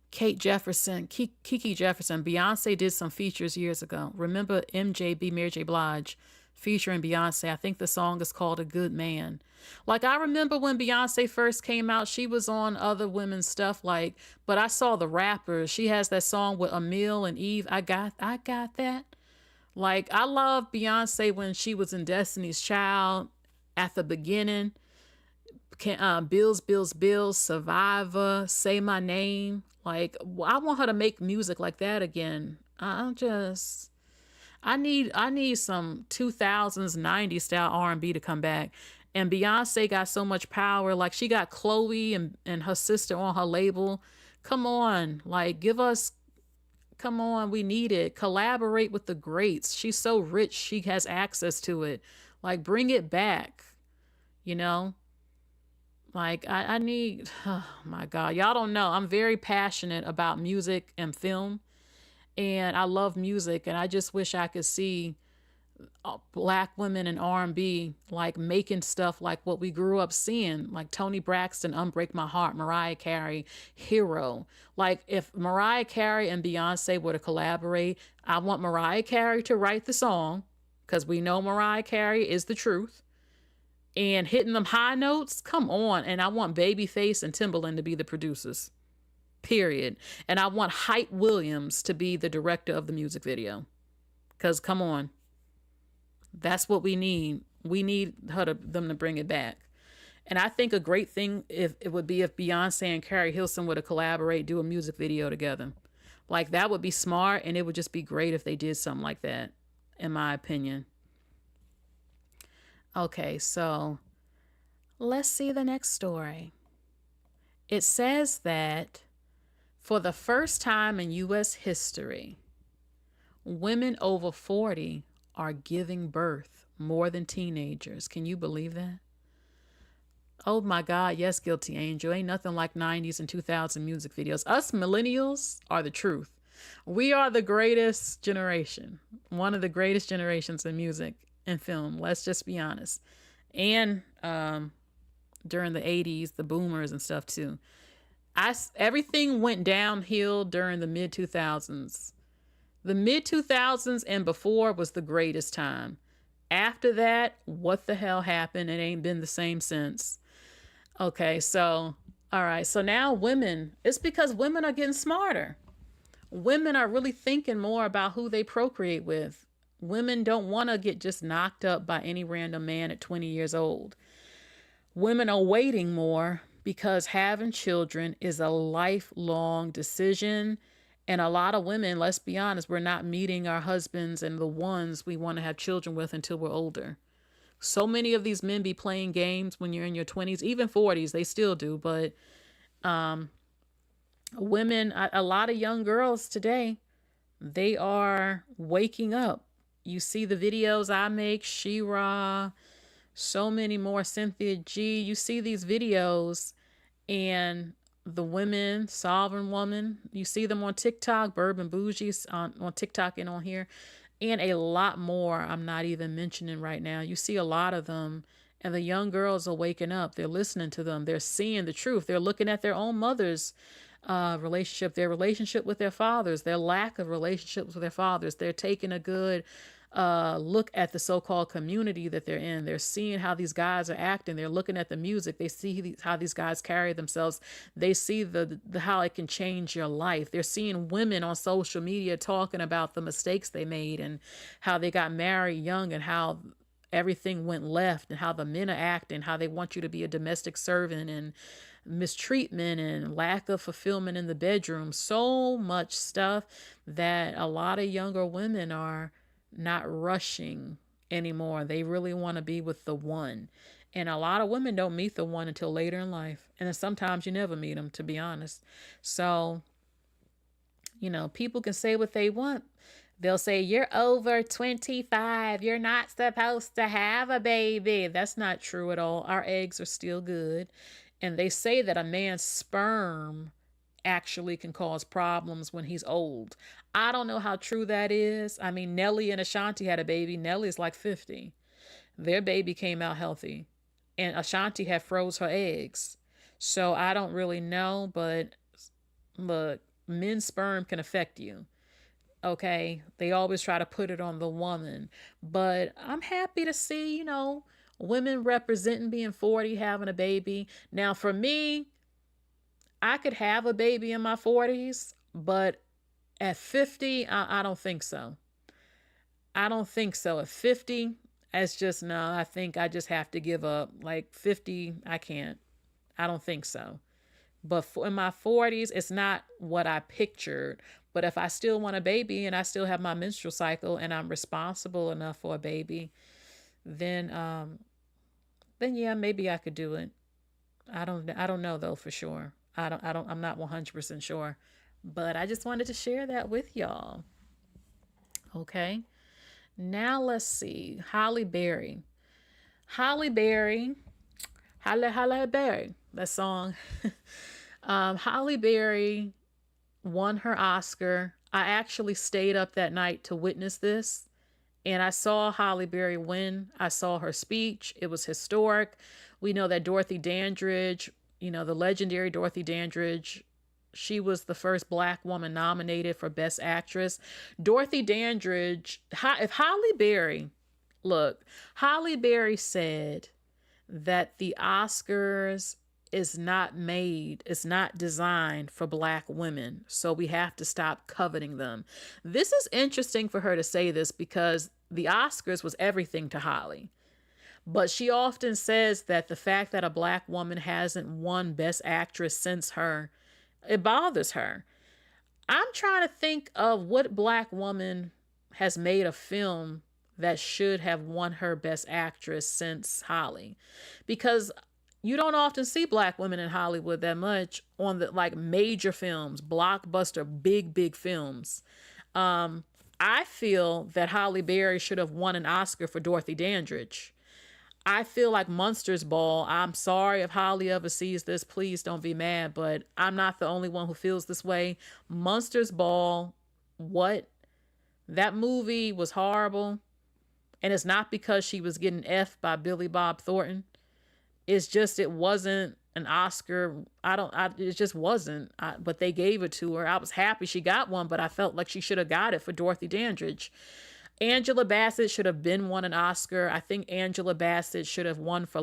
Kiki Jefferson, Beyonce did some features years ago. Remember MJB, Mary J. Blige, featuring Beyonce. I think the song is called A Good Man. Like, I remember when Beyonce first came out, she was on other women's stuff, like, but I saw the rappers. She has that song with Emil and Eve. I got that. Like, I love Beyonce when she was in Destiny's Child at the beginning. Bills, Survivor, Say My Name. Like, I want her to make music like that again. I need some 2000s, 90s style R&B to come back. And Beyonce got so much power. Like, she got Chloe and her sister on her label. Come on, like, come on, we need it. Collaborate with the greats. She's so rich, she has access to it. Like, bring it back, you know? Like, I need, oh my God, y'all don't know. I'm very passionate about music and film, and I love music, and I just wish I could see Black women in R&B, like, making stuff like what we grew up seeing, like Toni Braxton, Unbreak My Heart, Mariah Carey, Hero. Like, if Mariah Carey and Beyonce were to collaborate, I want Mariah Carey to write the song, because we know Mariah Carey is the truth. And hitting them high notes, come on. And I want Babyface and Timbaland to be the producers, period. And I want Hype Williams to be the director of the music video, because come on, that's what we need. We need them to bring it back. And I think a great thing it would be if Beyonce and Keri Hilson were to collaborate, do a music video together. Like, that would be smart, and it would just be great if they did something like that, in my opinion. Okay, so let's see the next story. It says that for the first time in U.S. history, women over 40 are giving birth more than teenagers. Can you believe that? Oh my God, yes, Guilty Angel. Ain't nothing like 90s and 2000 music videos. Us millennials are the truth. We are the greatest generation, one of the greatest generations in music and film. Let's just be honest. And during the 80s, the boomers and stuff too. Everything went downhill during the mid 2000s. The mid 2000s and before was the greatest time. After that, what the hell happened? It ain't been the same since. Okay, so all right. So now women, it's because women are getting smarter. Women are really thinking more about who they procreate with. Women don't want to get just knocked up by any random man at 20 years old. Women are waiting more because having children is a lifelong decision. And a lot of women, let's be honest, we're not meeting our husbands and the ones we want to have children with until we're older. So many of these men be playing games when you're in your 20s, even 40s, they still do. But women, a lot of young girls today, they are waking up. You see the videos I make, She-Ra, so many more, Cynthia G. You see these videos and the women, Sovereign Woman, you see them on TikTok, Bourbon Bougie on TikTok and on here. and a lot more I'm not even mentioning right now. You see a lot of them, and the young girls are waking up. They're listening to them. They're seeing the truth. They're looking at their own mothers' relationship, their relationship with their fathers, their lack of relationships with their fathers. They're taking a good look at the so-called community that they're in. They're seeing how these guys are acting. They're looking at the music. They see how these guys carry themselves. They see the how it can change your life. They're seeing women on social media talking about the mistakes they made and how they got married young and how everything went left and how the men are acting, how they want you to be a domestic servant and mistreatment and lack of fulfillment in the bedroom. So much stuff that a lot of younger women are not rushing anymore. They really want to be with the one. And a lot of women don't meet the one until later in life. And then sometimes you never meet them, to be honest. So, people can say what they want. They'll say, you're over 25. You're not supposed to have a baby. That's not true at all. Our eggs are still good. And they say that a man's sperm actually can cause problems when he's old. I don't know how true that is. I mean, Nelly and Ashanti had a baby. Nelly's like 50. Their baby came out healthy. And Ashanti had froze her eggs. So I don't really know, but look, men's sperm can affect you. Okay, they always try to put it on the woman. But I'm happy to see, women representing being 40, having a baby. Now, for me, I could have a baby in my 40s, but at 50, I don't think so. I don't think so. At 50, it's just, no, I think I just have to give up. Like 50, I can't. I don't think so. But in my 40s, it's not what I pictured. But if I still want a baby and I still have my menstrual cycle and I'm responsible enough for a baby, then yeah, maybe I could do it. I don't know though for sure. I'm not 100% sure, but I just wanted to share that with y'all. Okay. Now let's see. Halle Berry. Halle Berry. That song. Halle Berry won her Oscar. I actually stayed up that night to witness this. And I saw Halle Berry win. I saw her speech. It was historic. We know that Dorothy Dandridge, the legendary Dorothy Dandridge, she was the first Black woman nominated for Best Actress. Dorothy Dandridge, if Halle Berry said that the Oscars is not designed for Black women, so we have to stop coveting them. This is interesting for her to say this because the Oscars was everything to Halle. But she often says that the fact that a Black woman hasn't won Best Actress since her, it bothers her. I'm trying to think of what Black woman has made a film that should have won her Best Actress since Halle. Because you don't often see Black women in Hollywood that much on the major films, blockbuster, big films. I feel that Halle Berry should have won an Oscar for Dorothy Dandridge. I feel like Monsters Ball. I'm sorry if Halle ever sees this. Please don't be mad, but I'm not the only one who feels this way. Monsters Ball, what? That movie was horrible. And it's not because she was getting F'd by Billy Bob Thornton. It's just, it wasn't an Oscar. It just wasn't. But they gave it to her. I was happy she got one, but I felt like she should have got it for Dorothy Dandridge. Angela Bassett should have won an Oscar. I think Angela Bassett should have won for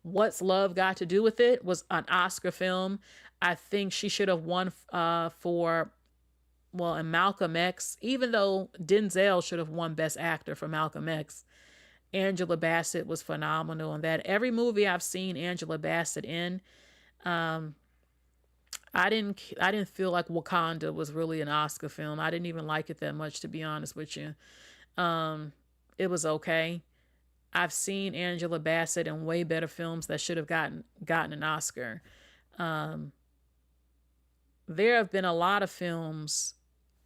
What's Love Got to Do with It was an Oscar film. I think she should have won for in Malcolm X, even though Denzel should have won Best Actor for Malcolm X. Angela Bassett was phenomenal in that. Every movie I've seen Angela Bassett in, I didn't feel like Wakanda was really an Oscar film. I didn't even like it that much, to be honest with you. It was okay. I've seen Angela Bassett in way better films that should have gotten an Oscar. There have been a lot of films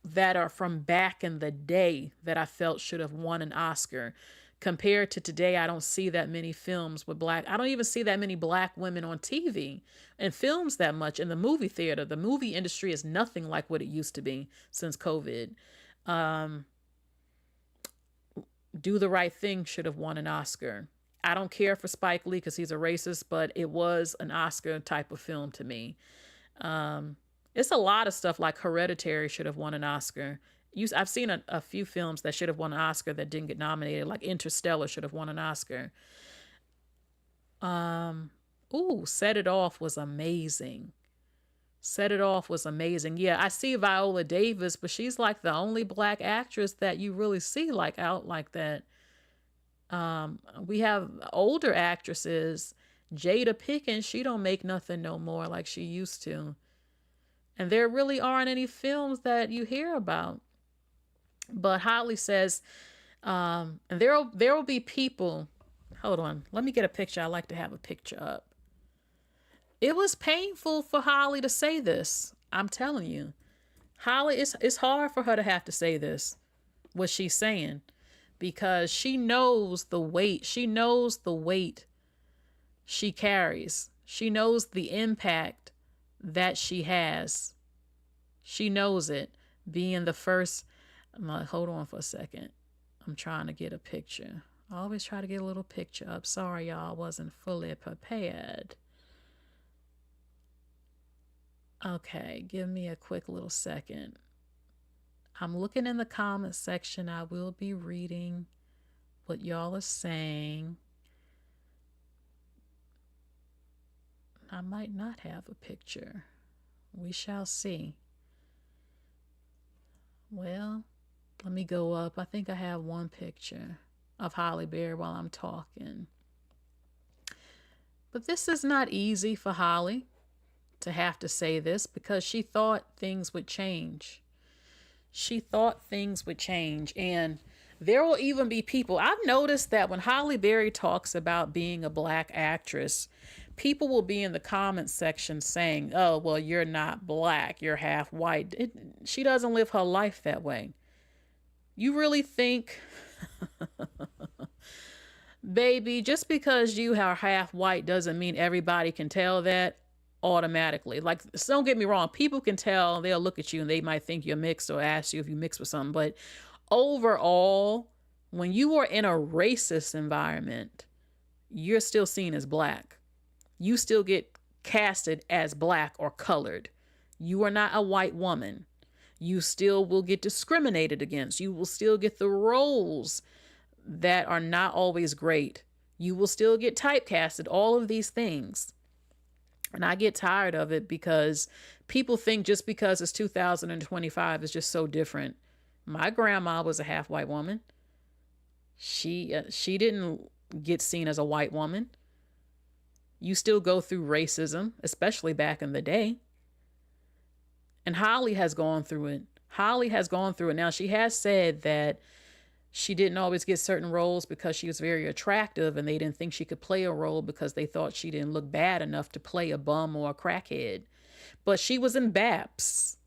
that are from back in the day that I felt should have won an Oscar. Compared to today, I don't see that many films with I don't even see that many Black women on TV and films that much in the movie theater. The movie industry is nothing like what it used to be since COVID. Do the Right Thing should have won an Oscar. I don't care for Spike Lee because he's a racist, but it was an Oscar type of film to me. It's a lot of stuff like Hereditary should have won an Oscar. I've seen a few films that should have won an Oscar that didn't get nominated, like Interstellar should have won an Oscar. Set It Off was amazing. Set It Off was amazing. Yeah, I see Viola Davis, but she's like the only black actress that you really see like out like that. We have older actresses. Jada Pinkett, she don't make nothing no more like she used to. And there really aren't any films that you hear about. But Halle says, and there will be people. Hold on, let me get a picture. I like to have a picture up. It was painful for Halle to say this. I'm telling you, Halle, it's hard for her to have to say this, what she's saying, because she knows the weight. She knows the weight she carries. She knows the impact that she has. She knows it. Being the first. I'm like, hold on for a second. I'm trying to get a picture. I always try to get a little picture up. Sorry, y'all, I wasn't fully prepared. Okay, give me a quick little second. I'm looking in the comment section. I will be reading what y'all are saying. I might not have a picture. We shall see. Well, let me go up. I think I have one picture of Halle Berry while I'm talking. But this is not easy for Halle to have to say this because she thought things would change. She thought things would change. And there will even be people. I've noticed that when Halle Berry talks about being a black actress, people will be in the comment section saying, oh, well, you're not black, you're half white. She doesn't live her life that way. You really think, baby, just because you are half white doesn't mean everybody can tell that automatically. Like, don't get me wrong, people can tell, they'll look at you and they might think you're mixed or ask you if you mix with something. But overall, when you are in a racist environment, you're still seen as black. You still get casted as black or colored. You are not a white woman. You still will get discriminated against. You will still get the roles that are not always great. You will still get typecasted, all of these things. And I get tired of it because people think just because it's 2025 is just so different. My grandma was a half white woman. She didn't get seen as a white woman. You still go through racism, especially back in the day. And Halle has gone through it. Halle has gone through it. Now, she has said that she didn't always get certain roles because she was very attractive and they didn't think she could play a role because they thought she didn't look bad enough to play a bum or a crackhead. But she was in BAPS.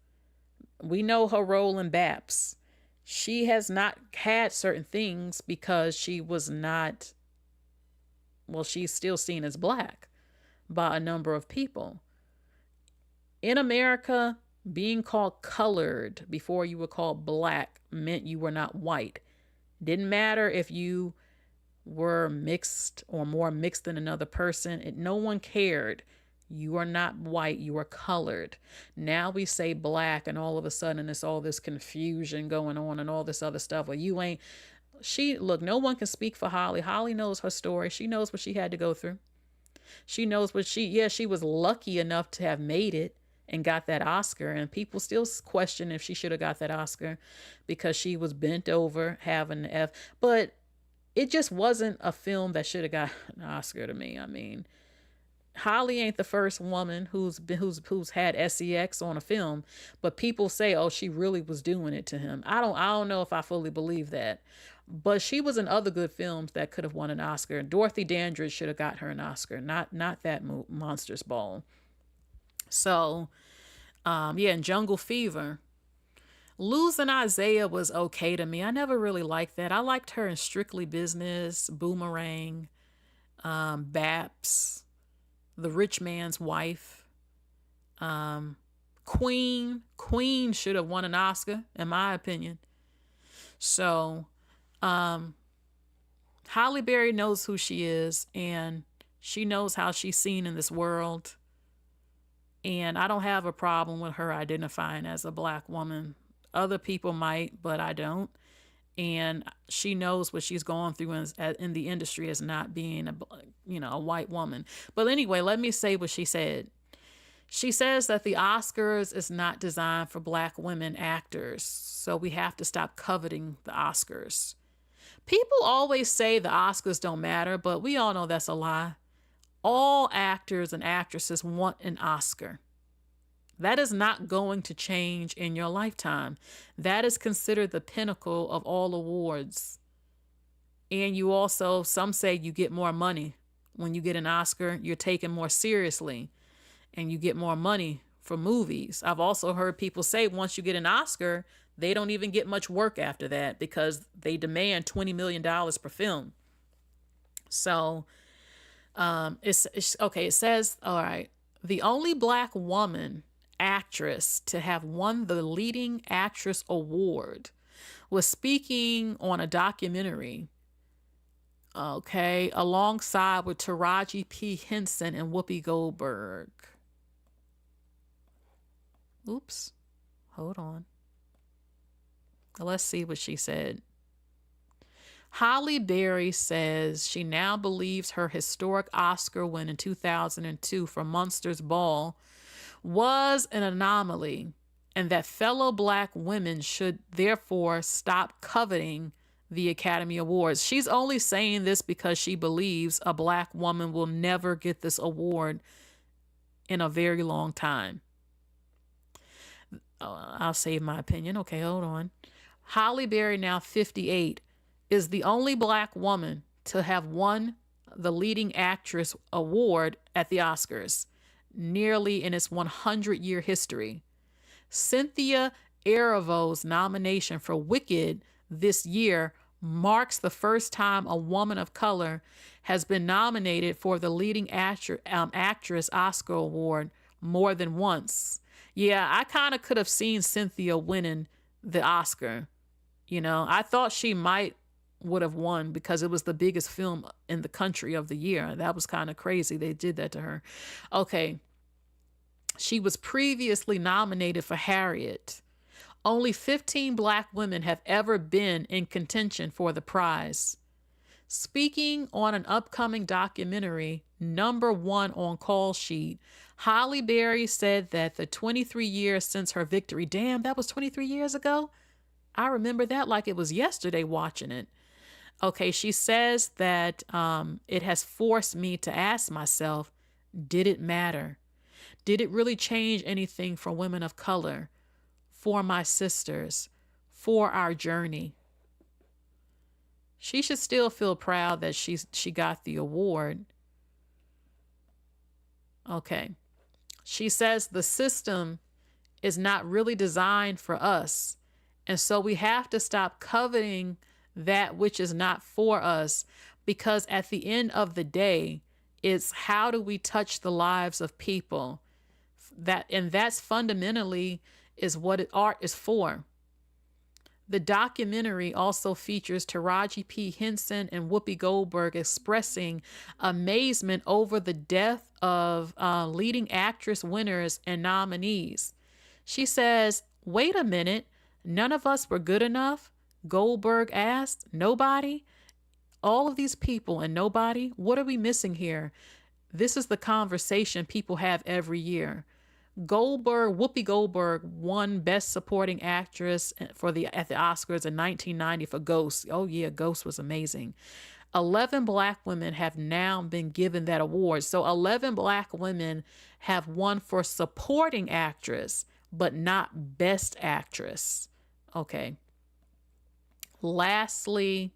We know her role in BAPS. She has not had certain things because she was not, well, she's still seen as black by a number of people. In America, being called colored before you were called black meant you were not white. Didn't matter if you were mixed or more mixed than another person. No one cared. You are not white. You are colored. Now we say black and all of a sudden it's all this confusion going on and all this other stuff. Well, you ain't. Look, no one can speak for Halle. Halle knows her story. She knows what she had to go through. She knows what she was lucky enough to have made it and got that Oscar. And people still question if she should have got that Oscar because she was bent over having an F. But it just wasn't a film that should have got an Oscar to me. I mean, Halle ain't the first woman who's had sex on a film, but people say, oh, she really was doing it to him. I don't know if I fully believe that. But she was in other good films that could have won an Oscar. Dorothy Dandridge should have got her an Oscar, not that Monsters Ball. So, and Jungle Fever. Losing Isaiah was okay to me. I never really liked that. I liked her in Strictly Business, Boomerang, Baps, The Rich Man's Wife. Queen should have won an Oscar, in my opinion. So, Halle Berry knows who she is, and she knows how she's seen in this world. And I don't have a problem with her identifying as a black woman. Other people might, but I don't. And she knows what she's going through in the industry as not being a white woman. But anyway, let me say what she said. She says that the Oscars is not designed for black women actors, so we have to stop coveting the Oscars. People always say the Oscars don't matter, but we all know that's a lie. All actors and actresses want an Oscar. That is not going to change in your lifetime. That is considered the pinnacle of all awards. And you also, some say you get more money. When you get an Oscar, you're taken more seriously and you get more money for movies. I've also heard people say once you get an Oscar, they don't even get much work after that because they demand $20 million per film. So, it's okay. It says, all right, the only black woman actress to have won the leading actress award was speaking on a documentary, okay, alongside with Taraji P. Henson and Whoopi Goldberg. Oops, hold on. Let's see what she said. Halle Berry says she now believes her historic Oscar win in 2002 for Monsters Ball was an anomaly, and that fellow black women should therefore stop coveting the Academy Awards. She's only saying this because she believes a black woman will never get this award in a very long time. I'll save my opinion. Okay, hold on. Halle Berry, now 58, is the only black woman to have won the leading actress award at the Oscars, nearly in its 100-year history. Cynthia Erivo's nomination for Wicked this year marks the first time a woman of color has been nominated for the leading actress Oscar award more than once. Yeah, I kind of could have seen Cynthia winning the Oscar. You know, I thought she would have won because it was the biggest film in the country of the year. That was kind of crazy. They did that to her. Okay. She was previously nominated for Harriet. Only 15 black women have ever been in contention for the prize. Speaking on an upcoming documentary, number 1 on Call Sheet, Halle Berry said that the 23 years since her victory, damn, that was 23 years ago? I remember that like it was yesterday watching it. Okay, she says that it has forced me to ask myself, did it matter? Did it really change anything for women of color, for my sisters, for our journey? She should still feel proud that she got the award. Okay. She says the system is not really designed for us, and so we have to stop coveting that which is not for us, because at the end of the day, it's how do we touch the lives of people? That's fundamentally is what art is for. The documentary also features Taraji P. Henson and Whoopi Goldberg expressing amazement over the death of leading actress winners and nominees. She says, "Wait a minute, none of us were good enough?" Goldberg asked. "Nobody? All of these people and nobody? What are we missing here?" This is the conversation people have every year. Whoopi Goldberg won Best Supporting Actress at the Oscars in 1990 for Ghost. Oh yeah, Ghost was amazing. 11 black women have now been given that award. So 11 black women have won for Supporting Actress, but not Best Actress. Okay. Lastly,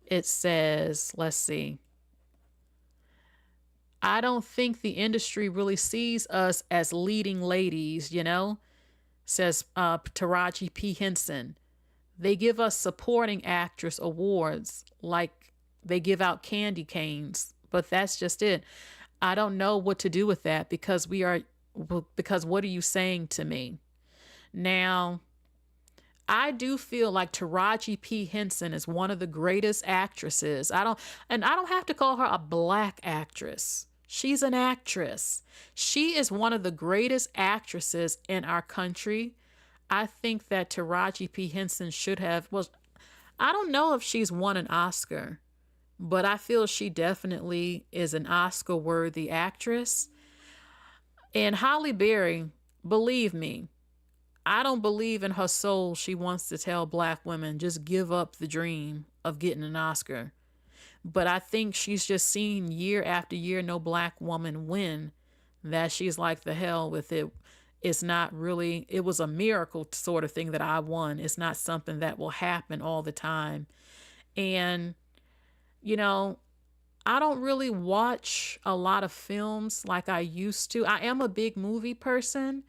it says, let's see. I don't think the industry really sees us as leading ladies, says Taraji P. Henson. They give us supporting actress awards like they give out candy canes, but that's just it. I don't know what to do with that because what are you saying to me? Now, I do feel like Taraji P. Henson is one of the greatest actresses. I don't have to call her a black actress. She's an actress. She is one of the greatest actresses in our country. I think that Taraji P. Henson should have, well, I don't know if she's won an Oscar, but I feel she definitely is an Oscar-worthy actress. And Halle Berry, believe me, I don't believe in her soul she wants to tell black women just give up the dream of getting an Oscar. But I think she's just seen year after year no black woman win, that she's like, the hell with it. It's not really, it was a miracle sort of thing that I won. It's not something that will happen all the time. And, you know, I don't really watch a lot of films like I used to. I am a big movie person.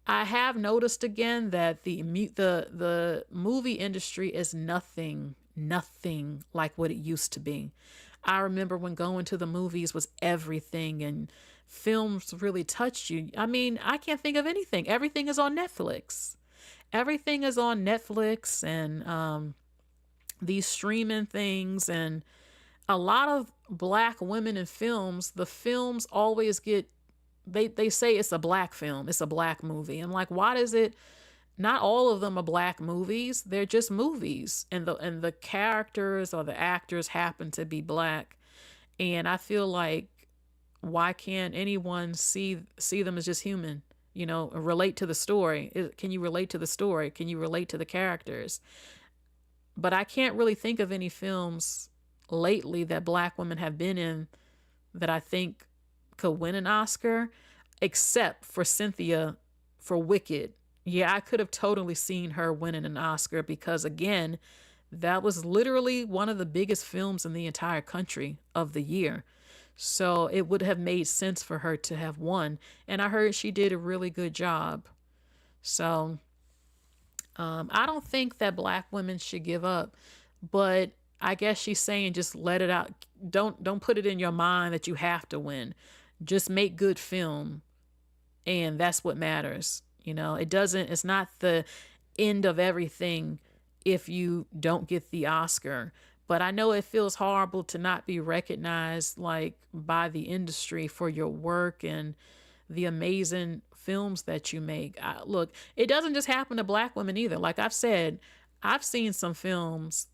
I have noticed again that the movie industry is nothing like what it used to be. I remember when going to the movies was everything, and films really touched you. I mean, I can't think of anything. Everything is on Netflix. Everything is on Netflix and these streaming things, and a lot of black women in films, the films always get, they say it's a black film, it's a black movie. And like, why does it, not all of them are black movies, they're just movies. And the characters or the actors happen to be black. And I feel like, why can't anyone see them as just human? You know, relate to the story. Can you relate to the story? Can you relate to the characters? But I can't really think of any films lately that black women have been in that I think could win an Oscar, except for Cynthia for Wicked. Yeah, I could have totally seen her winning an Oscar because, again, that was literally one of the biggest films in the entire country of the year. So it would have made sense for her to have won. And I heard she did a really good job. So I don't think that black women should give up, but I guess she's saying just let it out. Don't put it in your mind that you have to win. Just make good film, and that's what matters. You know, it's not the end of everything if you don't get the Oscar. But I know it feels horrible to not be recognized like by the industry for your work and the amazing films that you make. Look, it doesn't just happen to black women either. Like I've said, I've seen some films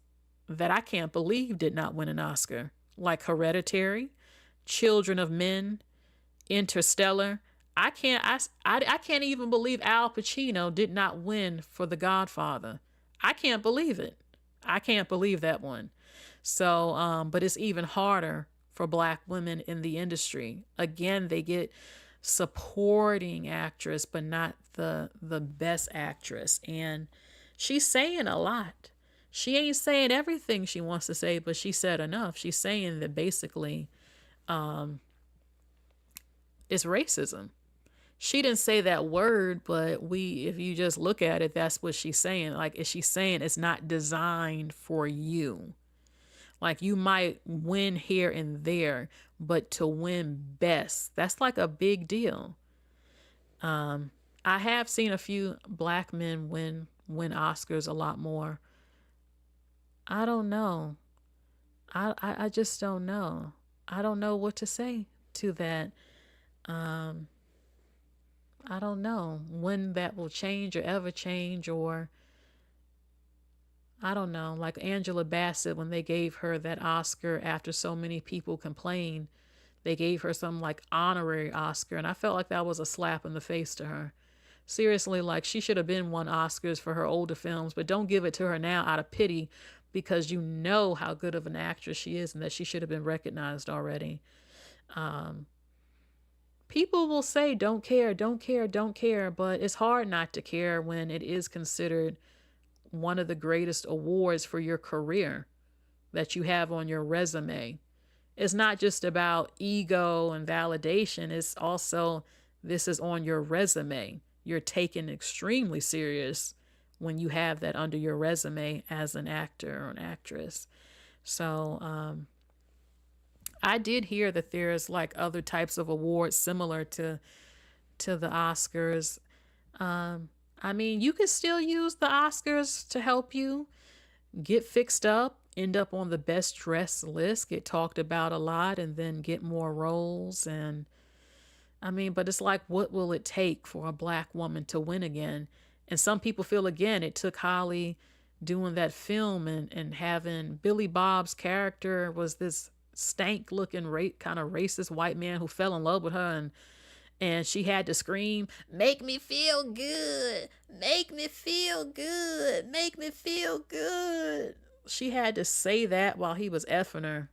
that I can't believe did not win an Oscar, like Hereditary, Children of Men, Interstellar. I can't even believe Al Pacino did not win for The Godfather. I can't believe it. I can't believe that one. So, but it's even harder for black women in the industry. Again, they get supporting actress, but not the best actress. And she's saying a lot. She ain't saying everything she wants to say, but she said enough. She's saying that basically it's racism. She didn't say that word, but if you just look at it, that's what she's saying. Like, is she saying it's not designed for you? Like, you might win here and there, but to win best, that's like a big deal. I have seen a few black men win Oscars a lot more. I don't know. I just don't know. I don't know what to say to that. I don't know when that will change or ever change, or I don't know, like Angela Bassett, when they gave her that Oscar after so many people complained, they gave her some like honorary Oscar, and I felt like that was a slap in the face to her. Seriously, like she should have been won Oscars for her older films, but don't give it to her now out of pity, because you know how good of an actress she is and that she should have been recognized already. People will say, don't care, don't care, don't care, but it's hard not to care when it is considered one of the greatest awards for your career that you have on your resume. It's not just about ego and validation. It's also, this is on your resume. You're taken extremely serious when you have that under your resume as an actor or an actress. So, I did hear that there's like other types of awards similar to the Oscars. I I mean, you can still use the Oscars to help you get fixed up, end up on the best dressed list, get talked about a lot, and then get more roles. And I mean, but it's like, what will it take for a black woman to win again? And some people feel, again, it took Halle doing that film and having Billy Bob's character was this stank looking kind of racist white man who fell in love with her, and she had to scream, "Make me feel good, make me feel good, make me feel good." She had to say that while he was effing her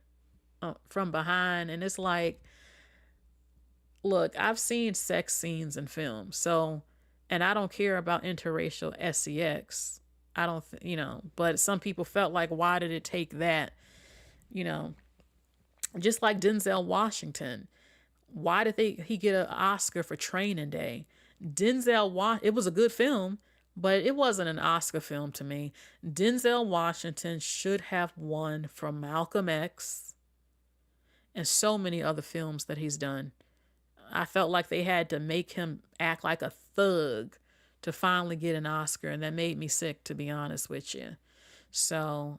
from behind. And it's like, look, I've seen sex scenes in films, so, and I don't care about interracial sex. I don't, but some people felt like, why did it take that? Just like Denzel Washington. Why did he get an Oscar for Training Day? It was a good film, but it wasn't an Oscar film to me. Denzel Washington should have won for Malcolm X and so many other films that he's done. I felt like they had to make him act like a thug to finally get an Oscar, and that made me sick, to be honest with you. So,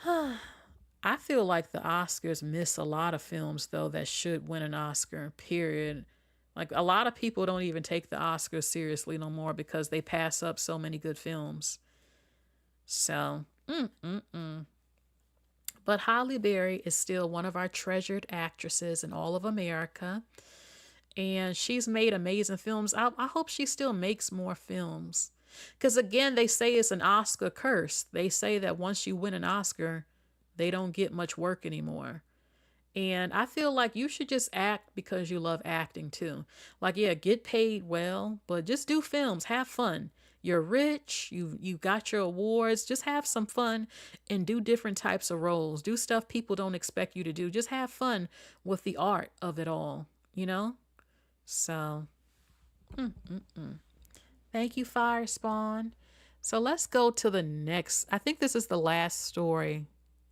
I feel like the Oscars miss a lot of films, though, that should win an Oscar, period. Like, a lot of people don't even take the Oscars seriously no more because they pass up so many good films. So, But Halle Berry is still one of our treasured actresses in all of America. And she's made amazing films. I hope she still makes more films. Because, again, they say it's an Oscar curse. They say that once you win an Oscar, they don't get much work anymore. And I feel like you should just act because you love acting too. Like, yeah, get paid well, but just do films. Have fun. You're rich. You got your awards. Just have some fun and do different types of roles. Do stuff people don't expect you to do. Just have fun with the art of it all, So, thank you, Fire Spawn. So let's go to the next. I think this is the last story.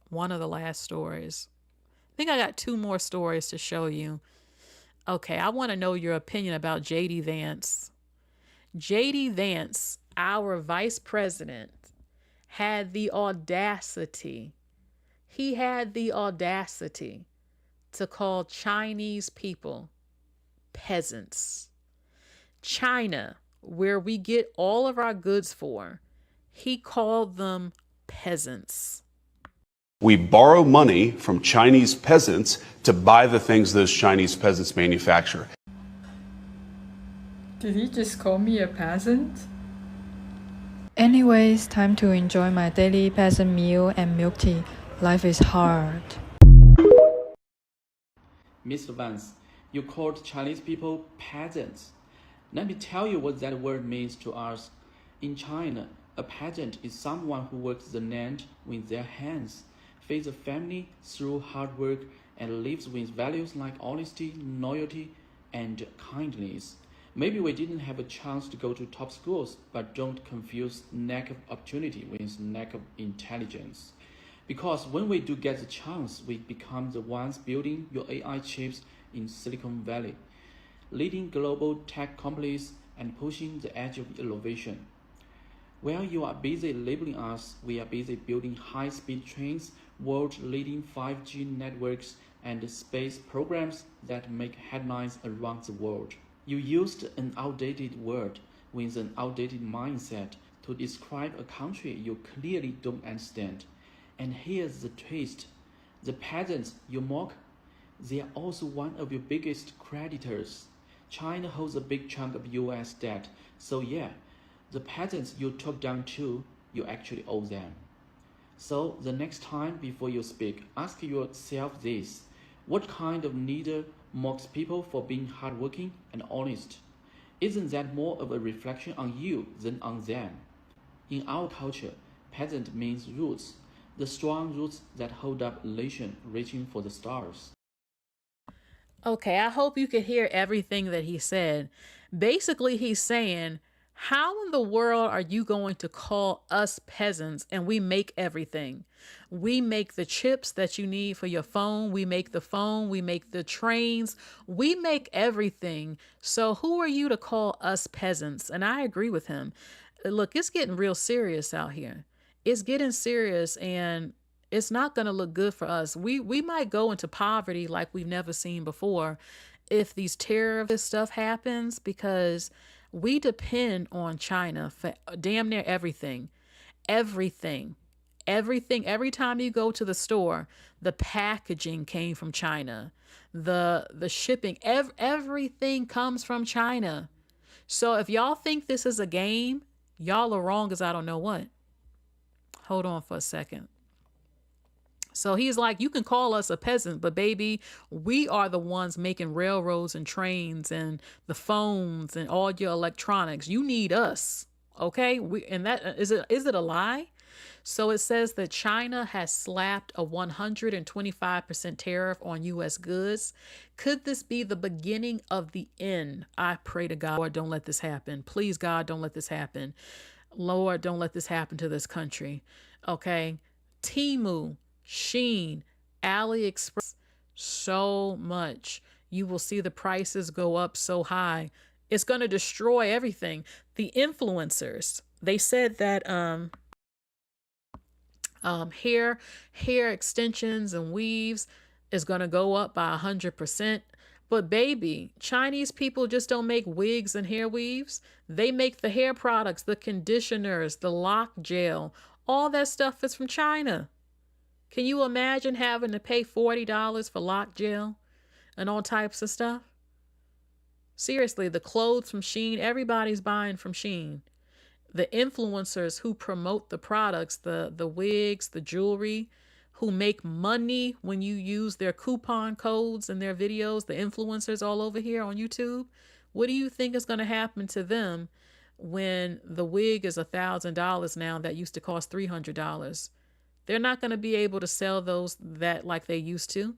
One of the last stories. I think I got 2 more stories to show you. Okay, I want to know your opinion about J.D. Vance. J.D. Vance, our vice president, had the audacity. He had the audacity to call Chinese people peasants. China, where we get all of our goods for, he called them peasants. We borrow money from Chinese peasants to buy the things those Chinese peasants manufacture. Did he just call me a peasant? Anyways, time to enjoy my daily peasant meal and milk tea. Life is hard. Mr. Vance, you called Chinese people peasants. Let me tell you what that word means to us. In China, a peasant is someone who works the land with their hands, feeds a family through hard work, and lives with values like honesty, loyalty, and kindness. Maybe we didn't have a chance to go to top schools, but don't confuse lack of opportunity with lack of intelligence. Because when we do get the chance, we become the ones building your AI chips in Silicon Valley, leading global tech companies and pushing the edge of innovation. While you are busy labeling us, we are busy building high-speed trains, world-leading 5G networks, and space programs that make headlines around the world. You used an outdated word with an outdated mindset to describe a country you clearly don't understand. And here's the twist. The peasants you mock, they are also one of your biggest creditors. China holds a big chunk of US debt, so yeah, the peasants you took down too, you actually owe them. So the next time before you speak, ask yourself this. What kind of leader mocks people for being hardworking and honest? Isn't that more of a reflection on you than on them? In our culture, peasant means roots, the strong roots that hold up a nation reaching for the stars. Okay, I hope you could hear everything that he said. Basically, he's saying, How in the world are you going to call us peasants and we make everything? We make the chips that you need for your phone. We make the phone. We make the trains. We make everything. So who are you to call us peasants? And I agree with him. Look, it's getting real serious out here. It's getting serious, and it's not going to look good for us. We might go into poverty like we've never seen before if these tariff stuff happens, because we depend on China for damn near everything. Everything. Everything. Every time you go to the store, the packaging came from China. The shipping, everything comes from China. So if y'all think this is a game, y'all are wrong as I don't know what. Hold on for a second. So he's like, you can call us a peasant, but baby, we are the ones making railroads and trains and the phones and all your electronics. You need us. Okay. And that is it a lie? So it says that China has slapped a 125% tariff on U.S. goods. Could this be the beginning of the end? I pray to God, Lord, don't let this happen. Please, God, don't let this happen. Lord, don't let this happen to this country. Okay. Temu, Shein, AliExpress, so much. You will see the prices go up so high. It's going to destroy everything. The influencers, they said that hair extensions and weaves is going to go up by 100%. But baby, Chinese people just don't make wigs and hair weaves. They make the hair products, the conditioners, the lock gel. All that stuff is from China. Can you imagine having to pay $40 for lock gel and all types of stuff? Seriously, the clothes from Shein, everybody's buying from Shein. The influencers who promote the products, the wigs, the jewelry, who make money when you use their coupon codes in their videos, the influencers all over here on YouTube, what do you think is going to happen to them when the wig is $1,000 now that used to cost $300? They're not going to be able to sell those that like they used to,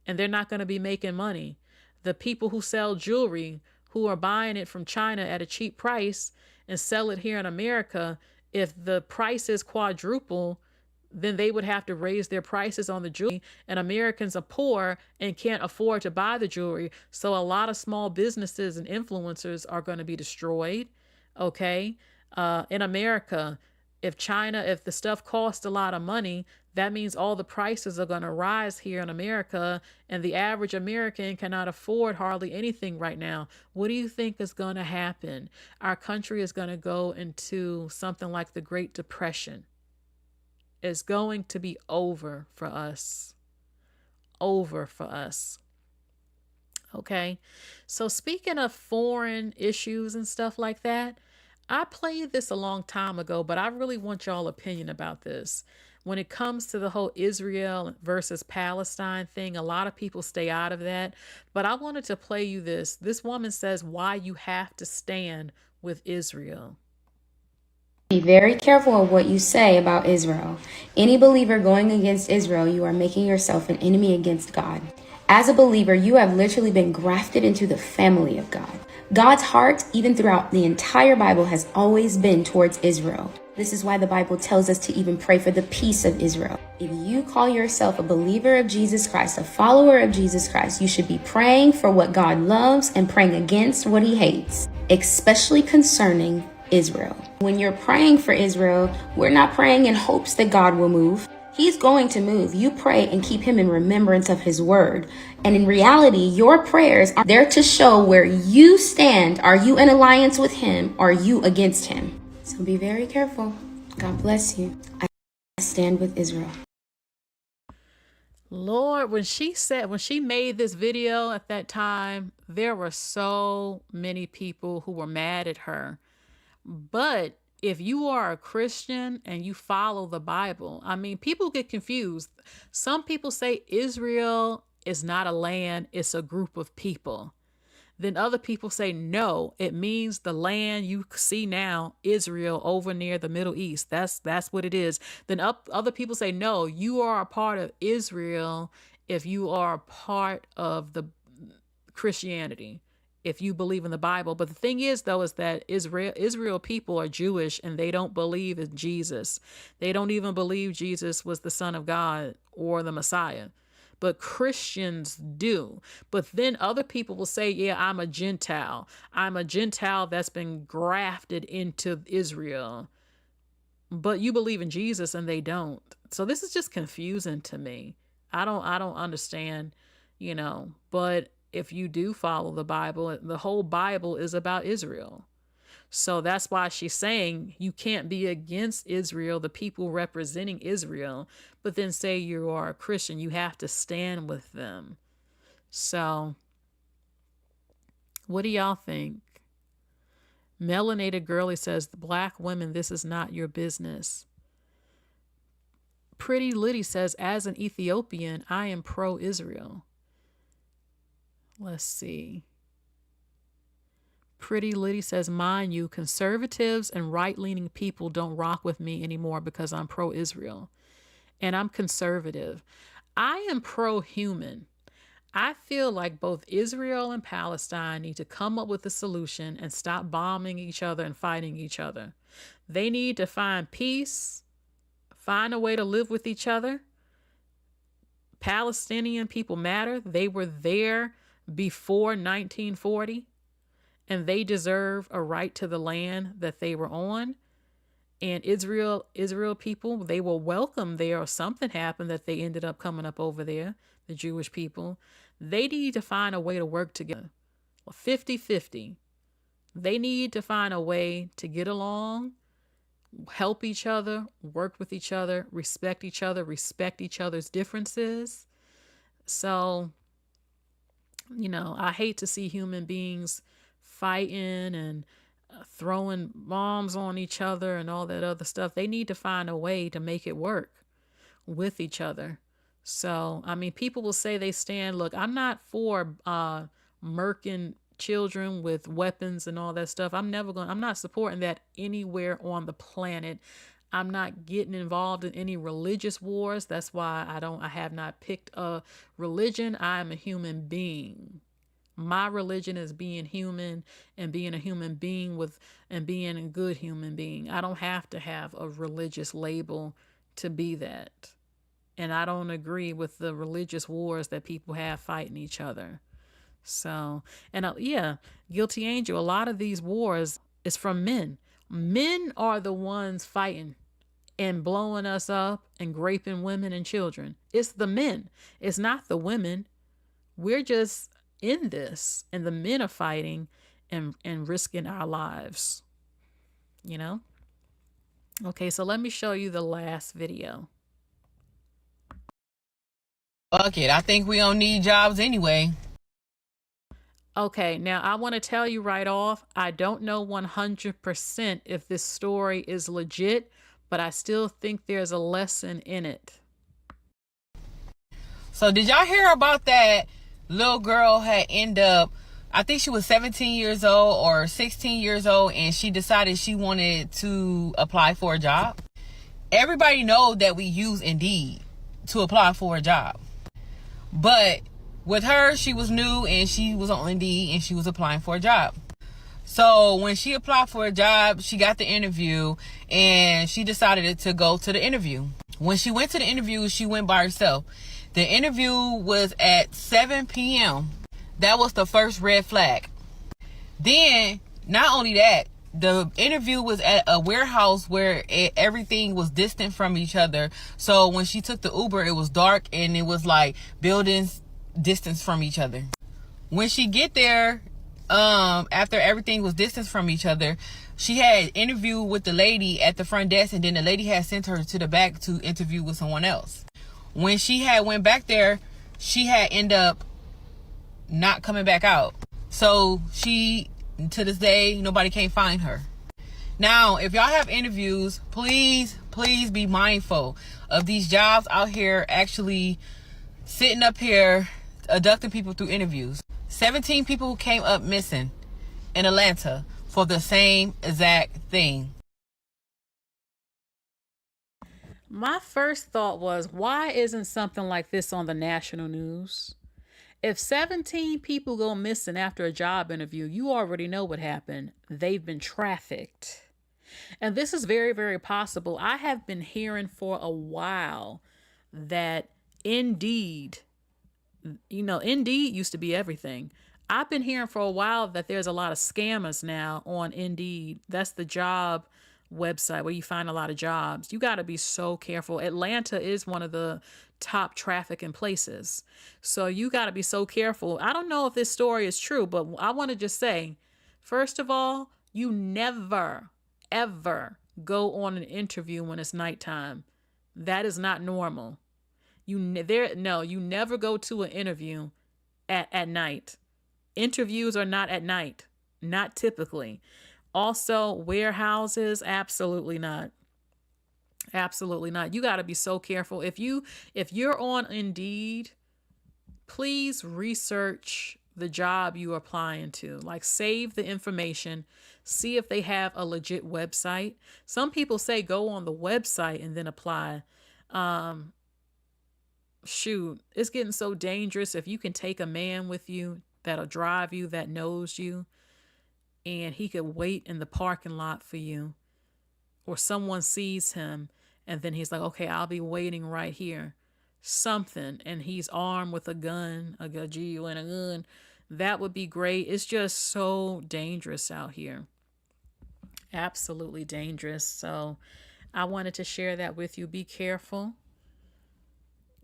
and they're not going to be making money. The people who sell jewelry, who are buying it from China at a cheap price and sell it here in America, if the prices quadruple, then they would have to raise their prices on the jewelry, and Americans are poor and can't afford to buy the jewelry. So a lot of small businesses and influencers are going to be destroyed. Okay. In America, if the stuff costs a lot of money, that means all the prices are going to rise here in America, and the average American cannot afford hardly anything right now. What do you think is going to happen? Our country is going to go into something like the Great Depression. It's going to be over for us. Over for us. Okay. So speaking of foreign issues and stuff like that, I played this a long time ago, but I really want y'all opinion about this. When it comes to the whole Israel versus Palestine thing, a lot of people stay out of that. But I wanted to play you this. This woman says why you have to stand with Israel. Be very careful of what you say about Israel. Any believer going against Israel, you are making yourself an enemy against God. As a believer, you have literally been grafted into the family of God. God's heart, even throughout the entire Bible, has always been towards Israel. This is why the Bible tells us to even pray for the peace of Israel. If you call yourself a believer of Jesus Christ, a follower of Jesus Christ, you should be praying for what God loves and praying against what he hates, especially concerning Israel. When you're praying for Israel, we're not praying in hopes that God will move. He's going to move. You pray and keep him in remembrance of his word. And in reality, your prayers are there to show where you stand. Are you in alliance with him? Or are you against him? So be very careful. God bless you. I stand with Israel. Lord, when she made this video at that time, there were so many people who were mad at her. But if you are a Christian and you follow the Bible, I mean, people get confused. Some people say Israel is not a land, it's a group of people. Then other people say, no, it means the land you see now, Israel, over near the Middle East. That's what it is. Then other people say, no, you are a part of Israel if you are a part of the Christianity. if you believe in the Bible. But the thing is, though, is that Israel people are Jewish and they don't believe in Jesus. They don't even believe Jesus was the Son of God or the Messiah. But Christians do. But then other people will say, yeah, I'm a Gentile. I'm a Gentile that's been grafted into Israel. But you believe in Jesus and they don't. So this is just confusing to me. I don't understand, you know, but if you do follow the Bible, the whole Bible is about Israel. So that's why she's saying you can't be against Israel, the people representing Israel, but then say you are a Christian. You have to stand with them. So what do y'all think? Melanated Girly says, Black women, this is not your business. Pretty Liddy says, as an Ethiopian, I am pro-Israel. Let's see. Pretty Liddy says, mind you, conservatives and right-leaning people don't rock with me anymore because I'm pro-Israel. And I'm conservative. I am pro-human. I feel like both Israel and Palestine need to come up with a solution and stop bombing each other and fighting each other. They need to find peace, find a way to live with each other. Palestinian people matter. They were there before 1940, and they deserve a right to the land that they were on. And Israel people, they were welcome there, or something happened that they ended up coming up over there, the Jewish people. They need to find a way to work together, 50-50. They need to find a way to get along, help each other, work with each other, respect each other's differences. So, you know, I hate to see human beings fighting and throwing bombs on each other and all that other stuff. They need to find a way to make it work with each other. So, I mean, people will say they stand, look, I'm not for murking children with weapons and all that stuff. I'm not supporting that anywhere on the planet. I'm not getting involved in any religious wars. That's why I have not picked a religion. I am a human being. My religion is being human and being a human being and being a good human being. I don't have to have a religious label to be that. And I don't agree with the religious wars that people have fighting each other. So, and yeah, Guilty Angel, a lot of these wars is from men. Men are the ones fighting and blowing us up and raping women and children. It's the men. It's not the women. We're just in this, and the men are fighting and risking our lives, you know? Okay, so let me show you the last video. Fuck it. I think we don't need jobs anyway. Okay, now I want to tell you right off, I don't know 100% if this story is legit, but I still think there's a lesson in it. So did y'all hear about that little girl had ended up, I think she was 17 years old or 16 years old, and she decided she wanted to apply for a job? Everybody knows that we use Indeed to apply for a job. But with her, she was new and she was on Indeed and she was applying for a job. So when she applied for a job, she got the interview and she decided to go to the interview. When she went to the interview, she went by herself. The interview was at 7 p.m. That was the first red flag. Then, not only that, the interview was at a warehouse where everything was distant from each other. So when she took the Uber, it was dark and it was like buildings distance from each other. When she get there, after everything was distance from each other, she had an interview with the lady at the front desk, and then the lady had sent her to the back to interview with someone else. When she had went back there, she had ended up not coming back out. So she, to this day, nobody can't find her. Now, if y'all have interviews, please be mindful of these jobs out here actually sitting up here abducting people through interviews. 17 people came up missing in Atlanta for the same exact thing. My first thought was, why isn't something like this on the national news? If 17 people go missing after a job interview, you already know what happened. They've been trafficked. And this is very, very possible. I have been hearing for a while that Indeed, Indeed used to be everything. I've been hearing for a while that there's a lot of scammers now on Indeed. That's the job website where you find a lot of jobs. You got to be so careful. Atlanta is one of the top trafficking places. So you got to be so careful. I don't know if this story is true, but I want to just say, first of all, you never, ever go on an interview when it's nighttime. That is not normal. You never go to an interview at night. Interviews are not at night, not typically. Also, warehouses, absolutely not. Absolutely not. You got to be so careful. If you're on Indeed, please research the job you're applying to. Like, save the information, see if they have a legit website. Some people say go on the website and then apply. Shoot, it's getting so dangerous. If you can take a man with you that'll drive you, that knows you, and he could wait in the parking lot for you, or someone sees him and then he's like, okay, I'll be waiting right here. Something, and he's armed with a gun, a G and a gun. That would be great. It's just so dangerous out here. Absolutely dangerous. So I wanted to share that with you. Be careful.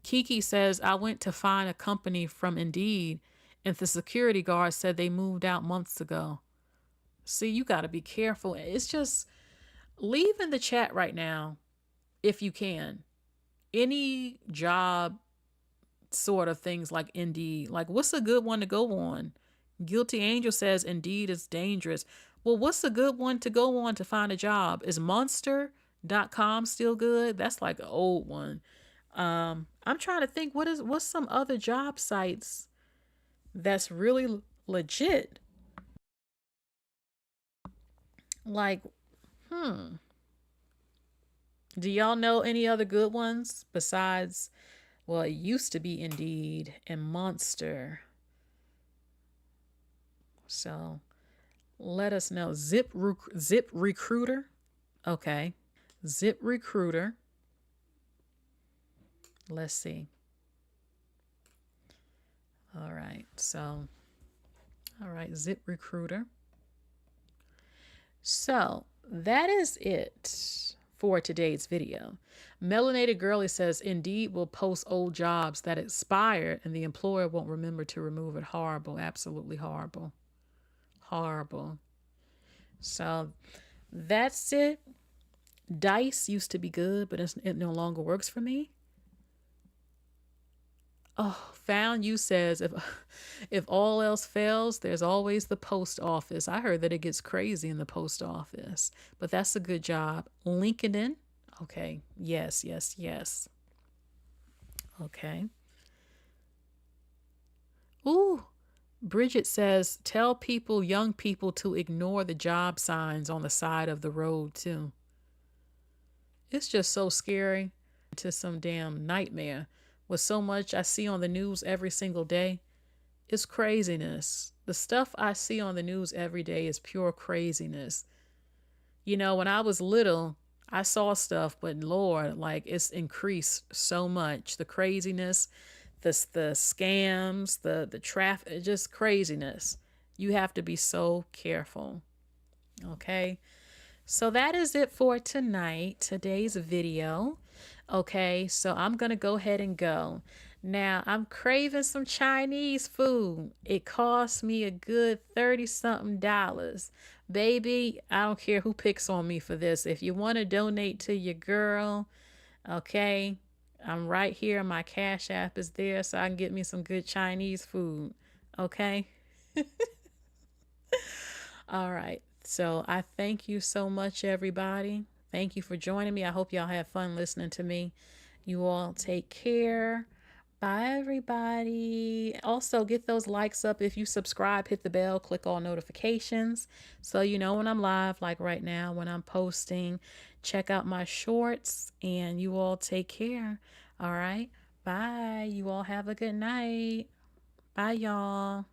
Kiki says, I went to find a company from Indeed, and the security guard said they moved out months ago. See, you got to be careful. It's just, leave in the chat right now if you can. Any job sort of things like Indeed. Like, what's a good one to go on? Guilty Angel says Indeed is dangerous. Well, what's a good one to go on to find a job? Is monster.com still good? That's like an old one. I'm trying to think, what's some other job sites that's really legit? Like, do y'all know any other good ones besides, well, it used to be Indeed and Monster. So let us know. Zip Recruiter. Okay. Zip Recruiter. Let's see. All right. So, all right. Zip Recruiter. So that is it for today's video. Melanated Girlie says Indeed will post old jobs that expired and the employer won't remember to remove it. Horrible. Absolutely horrible. Horrible. So that's it. Dice used to be good, but it no longer works for me. Oh, Found You says if all else fails, there's always the post office. I heard that it gets crazy in the post office, but that's a good job. LinkedIn. Okay. Yes. Okay. Ooh. Bridget says, tell young people to ignore the job signs on the side of the road too. It's just so scary. To some damn nightmare. With so much I see on the news every single day, it's craziness. The stuff I see on the news every day is pure craziness. You know, when I was little, I saw stuff, but Lord, like, it's increased so much. The craziness, the scams, the traffic, just craziness. You have to be so careful. Okay. So that is it for today's video. Okay, so I'm going to go ahead and go. Now, I'm craving some Chinese food. It cost me a good $30-something. Baby, I don't care who picks on me for this. If you want to donate to your girl, okay, I'm right here. My Cash App is there so I can get me some good Chinese food. Okay? All right. So I thank you so much, everybody. Thank you for joining me. I hope y'all had fun listening to me. You all take care. Bye, everybody. Also, get those likes up. If you subscribe, hit the bell, click all notifications so you know when I'm live, like right now when I'm posting. Check out my shorts, and you all take care. All right. Bye. You all have a good night. Bye, y'all.